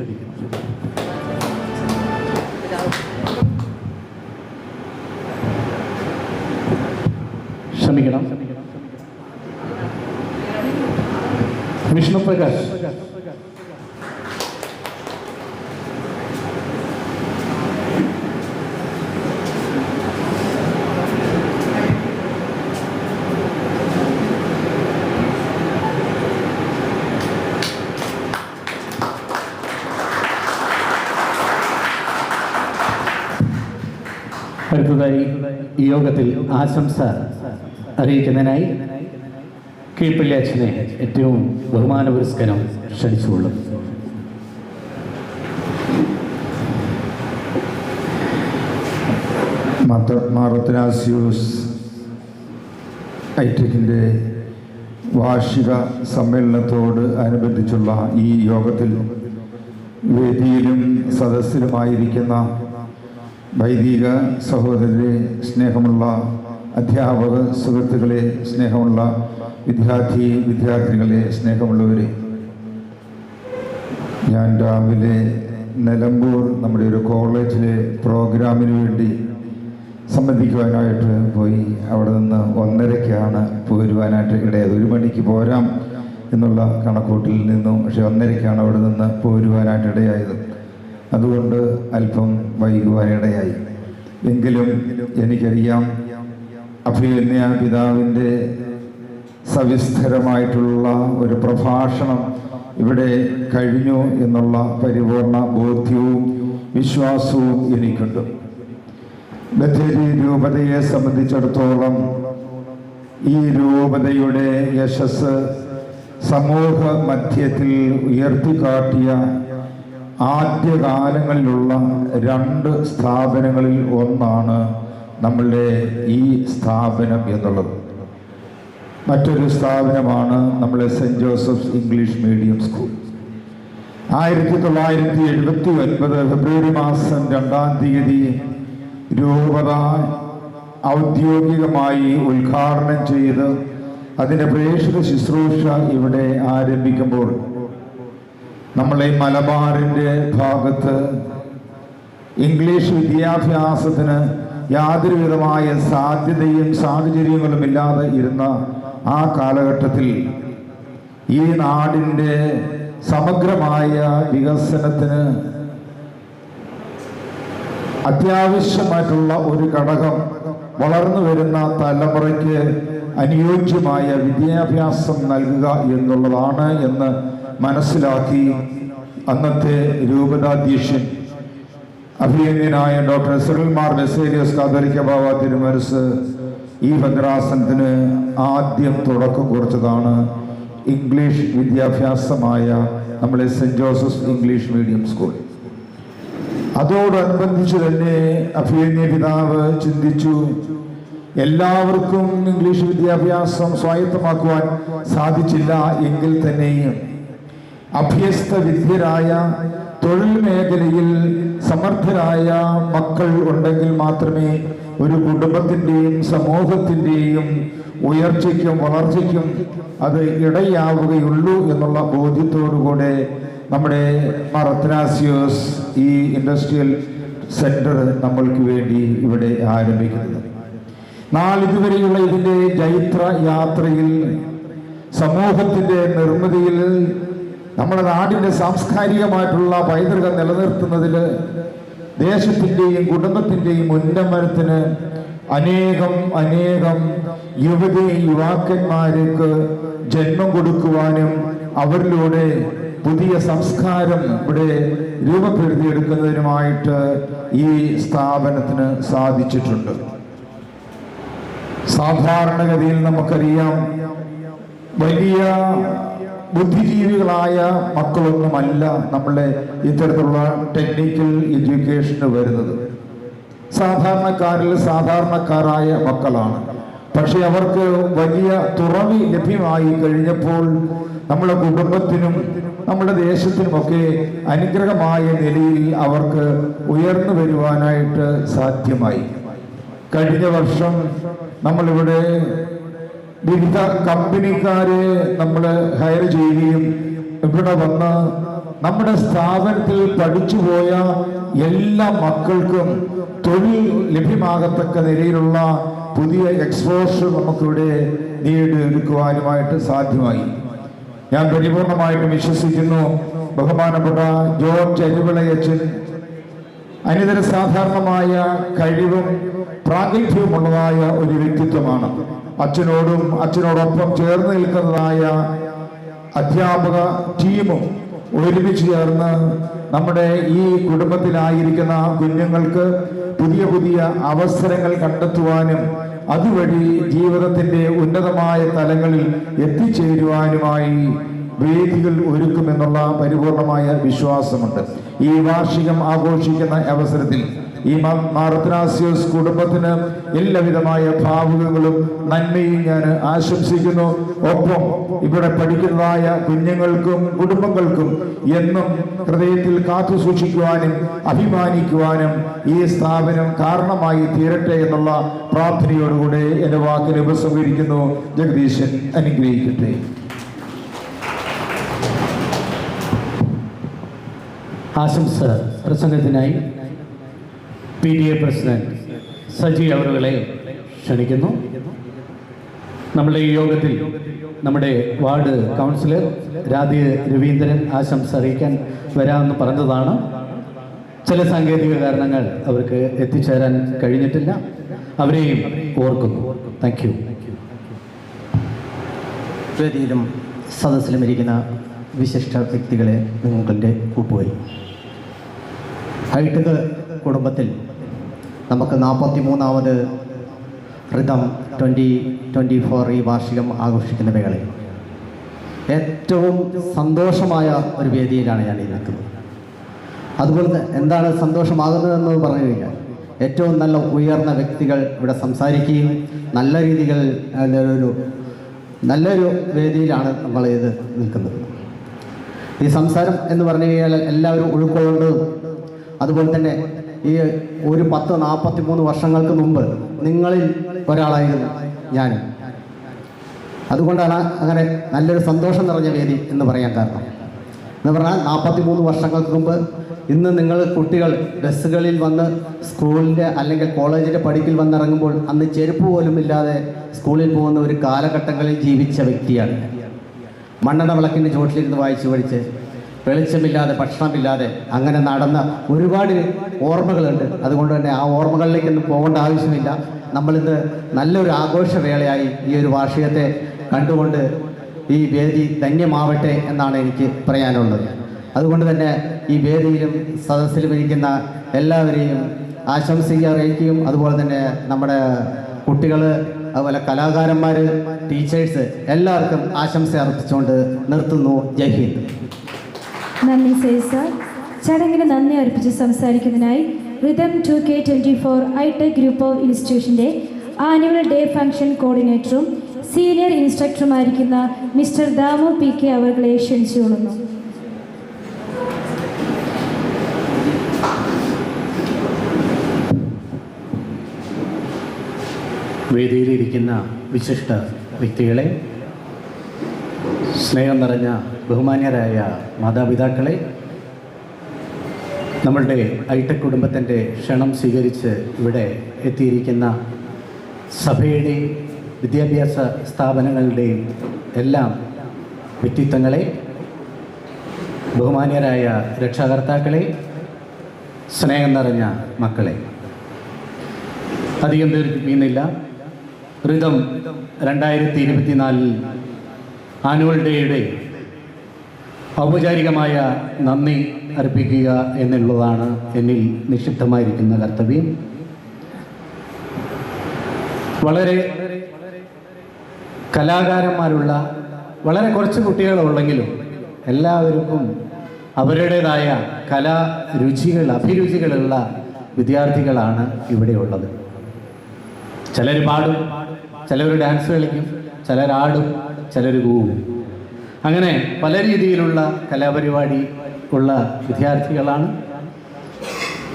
ക്ഷമിക്കണം. വിഷ്ണുപ്രകാശ്. അടുത്തതായി ഈ യോഗത്തിൽ ആശംസ അറിയിക്കുന്നതിനായി കീഴ്പള്ളി അച്ഛനെ ഏറ്റവും ബഹുമാന പുരസ്കാരം ക്ഷണിച്ചുകൊള്ളും. മാറത്തനാസ്യൂസ് ഐടെക്കിൻ്റെ വാർഷിക സമ്മേളനത്തോട് അനുബന്ധിച്ചുള്ള ഈ യോഗത്തിൽ വേദിയിലും സദസ്സിലുമായിരിക്കുന്ന വൈദിക സഹോദരരെ, സ്നേഹമുള്ള അധ്യാപക സുഹൃത്തുക്കളെ, സ്നേഹമുള്ള വിദ്യാർത്ഥിനികളെ, സ്നേഹമുള്ളവരെ, ഞാൻ രാവിലെ നിലമ്പൂർ നമ്മുടെ ഒരു കോളേജിലെ പ്രോഗ്രാമിന് വേണ്ടി സംബന്ധിക്കുവാനായിട്ട് പോയി. അവിടെ നിന്ന് 1:30ക്കാണ് പോരുവാനായിട്ട് ഇടയത്. 1 മണിക്ക് പോരാം എന്നുള്ള കണക്കൂട്ടിൽ നിന്നും, പക്ഷെ 1:30ക്കാണ് അവിടെ നിന്ന് പോരുവാനായിട്ട് ഇടയായത്. അതുകൊണ്ട് അല്പം വൈകുവാനിടയായി. എങ്കിലും എനിക്കറിയാം അഭിമന്യ പിതാവിൻ്റെ സവിസ്തരമായിട്ടുള്ള ഒരു പ്രഭാഷണം ഇവിടെ കഴിഞ്ഞു എന്നുള്ള പരിപൂർണ ബോധ്യവും വിശ്വാസവും എനിക്കുണ്ട്. ബത്തേരി രൂപതയെ സംബന്ധിച്ചിടത്തോളം ഈ രൂപതയുടെ യശസ് സമൂഹ മധ്യത്തിൽ ഉയർത്തിക്കാട്ടിയ ആദ്യകാലങ്ങളിലുള്ള 2 സ്ഥാപനങ്ങളിൽ ഒന്നാണ് നമ്മളുടെ ഈ സ്ഥാപനം എന്നുള്ളത്. മറ്റൊരു സ്ഥാപനമാണ് നമ്മളെ saint Joseph's English medium school. 1979 February മാസം 2-ാം തീയതി രൂപത ഔദ്യോഗികമായി ഉദ്ഘാടനം ചെയ്ത് അതിൻ്റെ പ്രേക്ഷിത ശുശ്രൂഷ ഇവിടെ ആരംഭിക്കുമ്പോൾ നമ്മളെ മലബാറിൻ്റെ ഭാഗത്ത് ഇംഗ്ലീഷ് വിദ്യാഭ്യാസത്തിന് യാതൊരു വിധമായ സാധ്യതയും സാഹചര്യങ്ങളും ഇല്ലാതെ ഇരുന്ന ആ കാലഘട്ടത്തിൽ ഈ നാടിൻ്റെ സമഗ്രമായ വികസനത്തിന് അത്യാവശ്യമായിട്ടുള്ള ഒരു ഘടകം വളർന്നു വരുന്ന തലമുറയ്ക്ക് അനുയോജ്യമായ വിദ്യാഭ്യാസം നൽകുക എന്നുള്ളതാണ് എന്ന് മനസ്സിലാക്കി അന്നത്തെ രൂപതാധ്യക്ഷൻ അഭിനന്ദനായ ഡോക്ടർ സിറിൽ മാർ ബസേലിയോസ് കാതോലിക്ക ബാവ തിരുമനസ് ഈ ഭദ്രാസനത്തിന് ആദ്യം തുടക്കം കുറിച്ചതാണ് ഇംഗ്ലീഷ് വിദ്യാഭ്യാസമായ നമ്മളെ saint Joseph's English medium school. അതോടനുബന്ധിച്ച് തന്നെ അഭിനന്ദ പിതാവ് ചിന്തിച്ചു, എല്ലാവർക്കും ഇംഗ്ലീഷ് വിദ്യാഭ്യാസം സ്വായത്തമാക്കുവാൻ സാധിച്ചില്ല എങ്കിൽ തന്നെയും അഭ്യസ്ത വിദ്യരായ തൊഴിൽ മേഖലയിൽ സമർത്ഥരായ മക്കൾ ഉണ്ടെങ്കിൽ മാത്രമേ ഒരു കുടുംബത്തിൻ്റെയും സമൂഹത്തിൻ്റെയും ഉയർച്ചയ്ക്കും വളർച്ചയ്ക്കും അത് ഇടയാവുകയുള്ളൂ എന്നുള്ള ബോധ്യത്തോടുകൂടെ നമ്മുടെ മാറത്തനാസ്യൂസ് ഈ ഇൻഡസ്ട്രിയൽ സെൻറ്റർ നമ്മൾക്ക് വേണ്ടി ഇവിടെ ആരംഭിക്കുന്നത്. നാളിതുവരെയുള്ള ഇതിൻ്റെ ജൈത്ര യാത്രയിൽ സമൂഹത്തിൻ്റെ നിർമ്മിതിയിൽ നമ്മുടെ നാടിൻ്റെ സാംസ്കാരികമായിട്ടുള്ള പൈതൃകം നിലനിർത്തുന്നതിൽ ദേശത്തിൻ്റെയും കുടുംബത്തിൻ്റെയും ഉന്നമനത്തിന് അനേകം യുവാക്കന്മാർക്ക് ജന്മം കൊടുക്കുവാനും അവരിലൂടെ പുതിയ സംസ്കാരം ഇവിടെ രൂപപ്പെടുത്തിയെടുക്കുന്നതിനുമായിട്ട് ഈ സ്ഥാപനത്തിന് സാധിച്ചിട്ടുണ്ട്. സാധാരണഗതിയിൽ നമുക്കറിയാം, വലിയ ബുദ്ധിജീവികളായ മക്കളൊന്നുമല്ല നമ്മളെ ഇത്തരത്തിലുള്ള ടെക്നിക്കൽ എഡ്യൂക്കേഷന് വരുന്നത്. സാധാരണക്കാരായ മക്കളാണ്. പക്ഷെ അവർക്ക് വലിയ തുറവി ലഭ്യമായി കഴിഞ്ഞപ്പോൾ നമ്മുടെ കുടുംബത്തിനും നമ്മുടെ ദേശത്തിനുമൊക്കെ അനുഗ്രഹമായ നിലയിൽ അവർക്ക് ഉയർന്നു വരുവാനായിട്ട് സാധ്യമായി. കഴിഞ്ഞ വർഷം നമ്മളിവിടെ വിവിധ കമ്പനിക്കാരെ നമ്മൾ ഹയർ ചെയ്യുകയും ഇവിടെ വന്ന് നമ്മുടെ സ്ഥാപനത്തിൽ പഠിച്ചുപോയ എല്ലാ മക്കൾക്കും തൊഴിൽ ലഭ്യമാകത്തക്ക നിലയിലുള്ള പുതിയ എക്സ്പോഷർ നമുക്കിവിടെ നേടിയെടുക്കുവാനുമായിട്ട് സാധ്യമായി. ഞാൻ പരിപൂർണമായിട്ടും വിശ്വസിക്കുന്നു. ബഹുമാനപ്പെട്ട ജോൺ ചെരുവിളയച്ചൻ അനിതര സാധാരണമായ കഴിവും പ്രാഗൽഭ്യവുമുള്ളതായ ഒരു വ്യക്തിത്വമാണ്. അച്ഛനോടൊപ്പം ചേർന്ന് നിൽക്കുന്നതായ അധ്യാപക ടീമും ഒരുമിച്ച് ചേർന്ന് നമ്മുടെ ഈ കുടുംബത്തിലായിരിക്കുന്ന കുഞ്ഞുങ്ങൾക്ക് പുതിയ പുതിയ അവസരങ്ങൾ കണ്ടെത്തുവാനും അതുവഴി ജീവിതത്തിന്റെ ഉന്നതമായ തലങ്ങളിൽ എത്തിച്ചേരുവാനുമായി വേദികൾ ഒരുക്കുമെന്നുള്ള പരിപൂർണമായ വിശ്വാസമുണ്ട്. ഈ വാർഷികം ആഘോഷിക്കുന്ന അവസരത്തിൽ ഈ മാർത്തനാസ്യോസ് കുടുംബത്തിന് എല്ലാവിധമായ ഭാവുകങ്ങളും നന്മയും ഞാൻ ആശംസിക്കുന്നു. ഒപ്പം ഇവിടെ പഠിക്കുന്നതായ കുഞ്ഞുങ്ങൾക്കും കുടുംബങ്ങൾക്കും എന്നും ഹൃദയത്തിൽ കാത്തു സൂക്ഷിക്കുവാനും അഭിമാനിക്കുവാനും ഈ സ്ഥാപനം കാരണമായി തീരട്ടെ എന്നുള്ള പ്രാർത്ഥനയോടുകൂടെ എൻ്റെ വാക്കിനെ ഉപസംഹരിക്കുന്നു. ജഗദീശൻ അനുഗ്രഹിക്കട്ടെ. ആശംസ പ്രസംഗത്തിനായി PTA പ്രസിഡന്റ് സജി അവറുകളെ ക്ഷണിക്കുന്നു. നമ്മുടെ ഈ യോഗത്തിൽ നമ്മുടെ വാർഡ് കൗൺസിലർ രാധി രവീന്ദ്രൻ ആശംസ അറിയിക്കാൻ വരാമെന്ന് പറഞ്ഞതാണ്. ചില സാങ്കേതിക കാരണങ്ങൾ അവർക്ക് എത്തിച്ചേരാൻ കഴിഞ്ഞിട്ടില്ല. അവരെയും ഓർക്കുന്നു. Thank you. വേദിയിലും സദസ്സിലും ഇരിക്കുന്ന വിശിഷ്ട വ്യക്തികളെ നിങ്ങളുടെ കൂട്ടുപോയി. ഹൈടെക് കുടുംബത്തിൽ നമുക്ക് 43ാമത് റിതം 2024 ഈ വാർഷികം ആഘോഷിക്കുന്ന വേളയിൽ ഏറ്റവും സന്തോഷമായ ഒരു വേദിയിലാണ് ഞാൻ നിൽക്കുന്നത്. അതുപോലെ എന്താണ് സന്തോഷമാകുന്നതെന്ന് പറഞ്ഞു കഴിഞ്ഞാൽ ഏറ്റവും നല്ല ഉയർന്ന വ്യക്തികൾ ഇവിടെ സംസാരിക്കുകയും നല്ല രീതികൾ നല്ലൊരു വേദിയിലാണ് നമ്മൾ ഇത് നിൽക്കുന്നത്. ഈ സംസാരം എന്ന് പറഞ്ഞു കഴിഞ്ഞാൽ എല്ലാവരും ഉൾക്കൊള്ളേണ്ടതും അതുപോലെ തന്നെ ഈ ഒരു 43 വർഷങ്ങൾക്ക് മുമ്പ് നിങ്ങളിൽ ഒരാളായിരുന്നു ഞാനും. അതുകൊണ്ടാണ് അങ്ങനെ നല്ലൊരു സന്തോഷം നിറഞ്ഞ വേദി എന്ന് പറയാൻ കാരണം. എന്ന് പറഞ്ഞാൽ 43 വർഷങ്ങൾക്ക് മുമ്പ് ഇന്ന് നിങ്ങൾ കുട്ടികൾ ബസ്സുകളിൽ വന്ന് സ്കൂളിൻ്റെ അല്ലെങ്കിൽ കോളേജിൻ്റെ പടിക്കൽ വന്നിറങ്ങുമ്പോൾ അന്ന് ചെരുപ്പ് പോലും ഇല്ലാതെ സ്കൂളിൽ പോകുന്ന ഒരു കാലഘട്ടങ്ങളിൽ ജീവിച്ച വ്യക്തിയാണ്. മണ്ണെണ്ണ വിളക്കിൻ്റെ ചുവട്ടിലിരുന്ന് വായിച്ചു പഠിച്ച് വെളിച്ചമില്ലാതെ ഭക്ഷണമില്ലാതെ അങ്ങനെ നടന്ന ഒരുപാട് ഓർമ്മകളുണ്ട്. അതുകൊണ്ട് തന്നെ ആ ഓർമ്മകളിലേക്കൊന്നും പോകേണ്ട ആവശ്യമില്ല. നമ്മളിന്ന് നല്ലൊരു ആഘോഷവേളയായി ഈ ഒരു വാർഷികത്തെ കണ്ടുകൊണ്ട് ഈ വേദി ധന്യമാവട്ടെ എന്നാണ് എനിക്ക് പറയാനുള്ളത്. അതുകൊണ്ട് തന്നെ ഈ വേദിയിലും സദസ്സിലും ഇരിക്കുന്ന എല്ലാവരെയും ആശംസിക്കുക അറിയിക്കുകയും അതുപോലെ തന്നെ നമ്മുടെ കുട്ടികൾ അതുപോലെ കലാകാരന്മാർ ടീച്ചേഴ്സ് എല്ലാവർക്കും ആശംസ അർപ്പിച്ചുകൊണ്ട് നിർത്തുന്നു. ജയ് ഹിന്ദ്. നന്ദി സർ. ചടങ്ങിന് നന്ദി അർപ്പിച്ച് സംസാരിക്കുന്നതിനായി rhythm 2K24 ITEC group of ഇൻസ്റ്റിറ്റ്യൂഷൻ്റെ ആനുവൽ ഡേ ഫംഗ്ഷൻ കോർഡിനേറ്ററും സീനിയർ ഇൻസ്ട്രക്ടറുമായിരിക്കുന്ന മിസ്റ്റർ ദാമു PK അവരെ ക്ഷണിച്ചുകൊള്ളുന്നു. വേദിയിലിരിക്കുന്ന വിശിഷ്ട വ്യക്തികളെ, സ്നേഹം നിറഞ്ഞ ബഹുമാന്യരായ മാതാപിതാക്കളെ, നമ്മളുടെ ഹൈടെക് കുടുംബത്തിൻ്റെ ക്ഷണം സ്വീകരിച്ച് ഇവിടെ എത്തിയിരിക്കുന്ന സഭയുടെയും വിദ്യാഭ്യാസ സ്ഥാപനങ്ങളുടെയും എല്ലാം വ്യക്തിത്വങ്ങളെ, ബഹുമാന്യരായ രക്ഷാകർത്താക്കളെ, സ്നേഹം നിറഞ്ഞ മക്കളെ, അധികം ദീർഘിപ്പിക്കുന്നില്ല. റിതം 2024 ആനുവൽ ഡേയുടെ ഔപചാരികമായ നന്ദി അർപ്പിക്കുക എന്നുള്ളതാണ് എന്നിൽ നിക്ഷിപ്തമായിരിക്കുന്ന കർത്തവ്യം. വളരെ കലാകാരന്മാരുള്ള വളരെ കുറച്ച് കുട്ടികളുള്ളെങ്കിലും എല്ലാവർക്കും അവരുടേതായ കലാരുചികൾ അഭിരുചികളുള്ള വിദ്യാർത്ഥികളാണ് ഇവിടെയുള്ളത്. ചിലർ പാടും, ചിലർ ഡാൻസ് കളിക്കും, ചിലരാടും, ചിലർ കൂവും. അങ്ങനെ പല രീതിയിലുള്ള കലാപരിപാടി ഉള്ള വിദ്യാർത്ഥികളാണ്.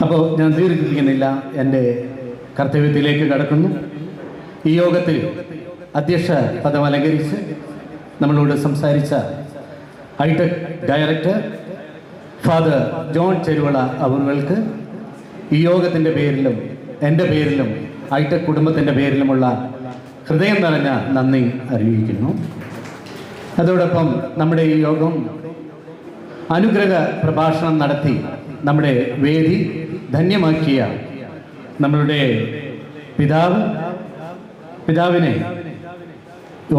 അപ്പോൾ ഞാൻ ദീർഘിപ്പിക്കുന്നില്ല, എൻ്റെ കർത്തവ്യത്തിലേക്ക് കടക്കുന്നു. ഈ യോഗത്തിൽ അധ്യക്ഷ പദം അലങ്കരിച്ച് നമ്മളോട് സംസാരിച്ച ഹൈടെക് ഡയറക്ടർ ഫാദർ ജോൺ ചെരുവള അവർക്ക് ഈ യോഗത്തിൻ്റെ പേരിലും എൻ്റെ പേരിലും ഹൈടെക് കുടുംബത്തിൻ്റെ പേരിലുമുള്ള ഹൃദയം നിറഞ്ഞ നന്ദി അറിയിക്കുന്നു. അതോടൊപ്പം നമ്മുടെ ഈ യോഗം അനുഗ്രഹ പ്രഭാഷണം നടത്തി നമ്മുടെ വേദി ധന്യമാക്കിയ നമ്മളുടെ പിതാവിനെ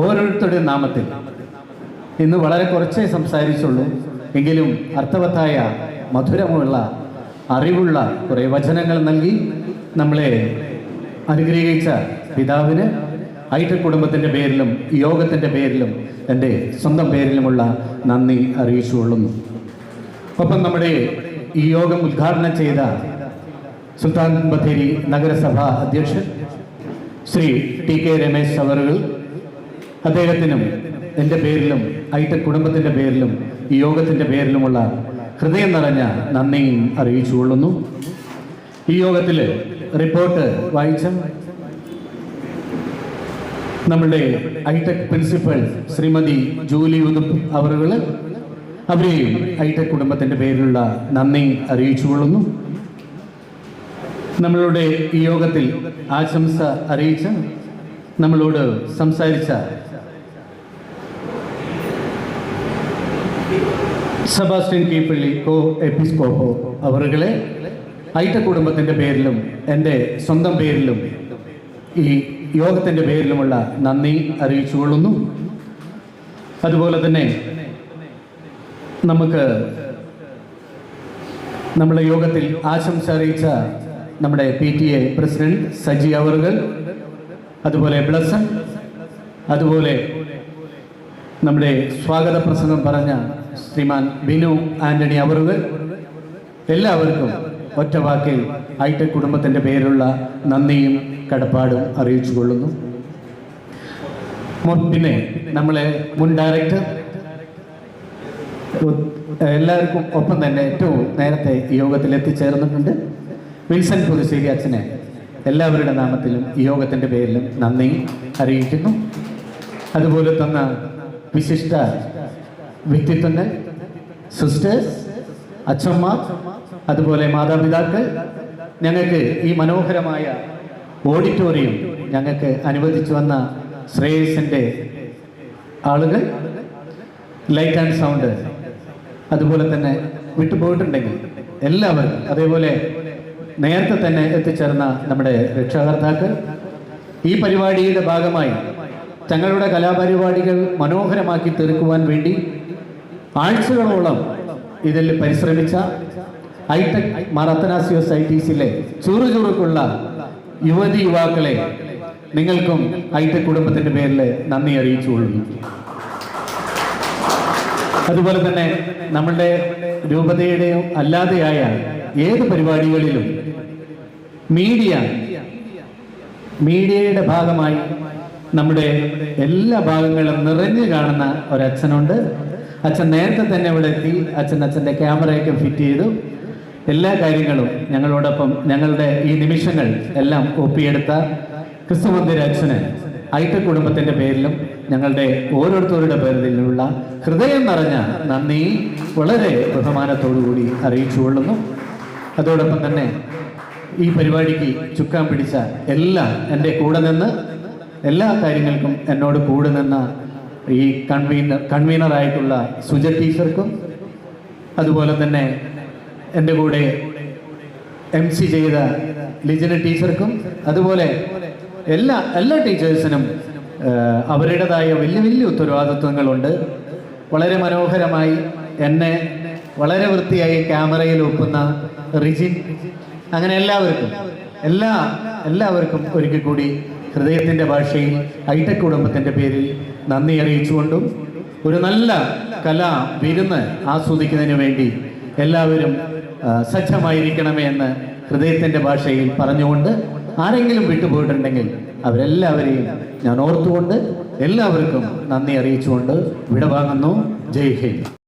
ഓരോരുത്തരുടെ നാമത്തിൽ ഇന്ന് വളരെ കുറച്ചേ സംസാരിച്ചുള്ളൂ, എങ്കിലും അർത്ഥവത്തായ മധുരമുള്ള അറിവുള്ള കുറേ വചനങ്ങൾ നൽകി നമ്മളെ അനുഗ്രഹിച്ച പിതാവിന് ഐടെക് കുടുംബത്തിൻ്റെ പേരിലും യോഗത്തിൻ്റെ പേരിലും എൻ്റെ സ്വന്തം പേരിലുമുള്ള നന്ദി അറിയിച്ചുകൊള്ളുന്നു. ഒപ്പം നമ്മുടെ ഈ യോഗം ഉദ്ഘാടനം ചെയ്ത സുൽത്താൻ ബത്തേരി നഗരസഭ അധ്യക്ഷൻ ശ്രീ TK രമേശ് അവറുകൾ, അദ്ദേഹത്തിനും എൻ്റെ പേരിലും ഐടെക് കുടുംബത്തിൻ്റെ പേരിലും ഈ യോഗത്തിൻ്റെ പേരിലുമുള്ള ഹൃദയം നിറഞ്ഞ നന്ദിയും അറിയിച്ചുകൊള്ളുന്നു. ഈ യോഗത്തിൽ റിപ്പോർട്ട് വായിച്ച നമ്മളുടെ ഐടെക് പ്രിൻസിപ്പൽ ശ്രീമതി ജൂലി ഉദുപ്പ് അവറുകൾ, അവരെയും ഐടെക് കുടുംബത്തിൻ്റെ പേരിലുള്ള നന്ദി അറിയിച്ചുകൊള്ളുന്നു. നമ്മളുടെ ഈ യോഗത്തിൽ ആശംസ അറിയിച്ച നമ്മളോട് സംസാരിച്ച സെബാസ്റ്റ്യൻ കീപ്പള്ളി കോ എപ്പിസ്കോപ്പോ അവറുകളെ ഐടെക് കുടുംബത്തിൻ്റെ പേരിലും എൻ്റെ സ്വന്തം പേരിലും ഈ യോഗത്തിൻ്റെ പേരിലുമുള്ള നന്ദി അറിയിച്ചുകൊള്ളുന്നു. അതുപോലെ തന്നെ നമുക്ക് നമ്മുടെ യോഗത്തിൽ ആശംസ അറിയിച്ച നമ്മുടെ PTA പ്രസിഡന്റ് സജി അവറുകൾ, അതുപോലെ ബ്ലസൻ, അതുപോലെ നമ്മുടെ സ്വാഗത പ്രസംഗം പറഞ്ഞ ശ്രീമാൻ ബിനു ആന്റണി അവറുകൾ, എല്ലാവർക്കും ഒറ്റ വാക്കിൽ ഐടെക് കുടുംബത്തിൻ്റെ പേരിലുള്ള നന്ദിയും കടപ്പാടും അറിയിച്ചു കൊള്ളുന്നു. പിന്നെ നമ്മളെ മുൻ ഡയറക്ടർ, എല്ലാവർക്കും ഒപ്പം തന്നെ ഏറ്റവും നേരത്തെ ഈ യോഗത്തിൽ എത്തിച്ചേർന്നിട്ടുണ്ട് വിൻസെന്റ് പുതുശ്ശേരി അച്ഛനെ എല്ലാവരുടെ നാമത്തിലും ഈ യോഗത്തിൻ്റെ പേരിലും നന്ദി അറിയിക്കുന്നു. അതുപോലെ തന്ന വിശിഷ്ട വ്യക്തിത്വങ്ങൾ, സിസ്റ്റേഴ്സ്, അച്ഛമ്മ, അതുപോലെ മാതാപിതാക്കൾ, ഞങ്ങൾക്ക് ഈ മനോഹരമായ ഓഡിറ്റോറിയം ഞങ്ങൾക്ക് അനുവദിച്ചു വന്ന ശ്രേയസിൻ്റെ ആളുകൾ, ലൈറ്റ് ആൻഡ് സൗണ്ട്, അതുപോലെ തന്നെ വിട്ടുപോയിട്ടുണ്ടെങ്കിൽ എല്ലാവർക്കും, അതേപോലെ നേരത്തെ തന്നെ എത്തിച്ചേർന്ന നമ്മുടെ രക്ഷാകർത്താക്കൾ, ഈ പരിപാടിയുടെ ഭാഗമായി തങ്ങളുടെ കലാപരിപാടികൾ മനോഹരമാക്കി തീർക്കുവാൻ വേണ്ടി ആഴ്ചകളോളം ഇതിൽ പരിശ്രമിച്ച ഐടെക് മാറത്തനാസിയോസ് ITCയിലെ ചുറുചുറുക്കുള്ള യുവതി യുവാക്കളെ നിങ്ങൾക്കും ഐടെക് കുടുംബത്തിൻ്റെ പേരിൽ നന്ദി അറിയിച്ചുകൊള്ളുന്നു. അതുപോലെ തന്നെ നമ്മളുടെ രൂപതയുടെയോ അല്ലാതെയായ ഏത് പരിപാടികളിലും മീഡിയയുടെ ഭാഗമായി നമ്മുടെ എല്ലാ ഭാഗങ്ങളും നിറഞ്ഞു കാണുന്ന ഒരച്ഛനുണ്ട്. അച്ഛൻ നേരത്തെ തന്നെ ഇവിടെ എത്തി. അച്ഛൻ്റെ ക്യാമറയൊക്കെ ഫിറ്റ് ചെയ്തു. എല്ലാ കാര്യങ്ങളും ഞങ്ങളോടൊപ്പം ഞങ്ങളുടെ ഈ നിമിഷങ്ങൾ എല്ലാം ഒപ്പിയെടുത്ത ക്രിസ്തുമന്ദിര അച്ഛന് ഐടെക് കുടുംബത്തിൻ്റെ പേരിലും ഞങ്ങളുടെ ഓരോരുത്തരുടെ പേരിലുള്ള ഹൃദയം നിറഞ്ഞ നന്ദി വളരെ ബഹുമാനത്തോടുകൂടി അറിയിച്ചുകൊള്ളുന്നു. അതോടൊപ്പം തന്നെ ഈ പരിപാടിക്ക് ചുക്കാൻ പിടിച്ച എൻ്റെ കൂടെ നിന്ന് എല്ലാ കാര്യങ്ങൾക്കും എന്നോട് കൂടെ നിന്ന ഈ കൺവീനറായിട്ടുള്ള സുജ ടീച്ചർക്കും, അതുപോലെ തന്നെ എൻ്റെ കൂടെ MC ചെയ്ത ലിജന ടീച്ചർക്കും, അതുപോലെ എല്ലാ ടീച്ചേഴ്സിനും അവരുടേതായ വലിയ ഉത്തരവാദിത്വങ്ങളുണ്ട്. വളരെ മനോഹരമായി എന്നെ വളരെ വൃത്തിയായി ക്യാമറയിൽ ഒപ്പുന്ന റിജിൻ, അങ്ങനെ എല്ലാവർക്കും ഒരിക്കൽ കൂടി ഹൃദയത്തിൻ്റെ ഭാഷയിൽ ഐടെക് കുടുംബത്തിൻ്റെ പേരിൽ നന്ദി അറിയിച്ചുകൊണ്ടും ഒരു നല്ല കലാ വിരുന്ന് ആസ്വദിക്കുന്നതിന് വേണ്ടി എല്ലാവരും സജ്ജമായിരിക്കണമേ എന്ന് ഹൃദയത്തിൻ്റെ ഭാഷയിൽ പറഞ്ഞുകൊണ്ട് ആരെങ്കിലും വിട്ടുപോയിട്ടുണ്ടെങ്കിൽ അവരെല്ലാവരെയും ഞാൻ ഓർത്തുകൊണ്ട് എല്ലാവർക്കും നന്ദി അറിയിച്ചുകൊണ്ട് വിടവാങ്ങുന്നു. ജയ് ഹിന്ദ്.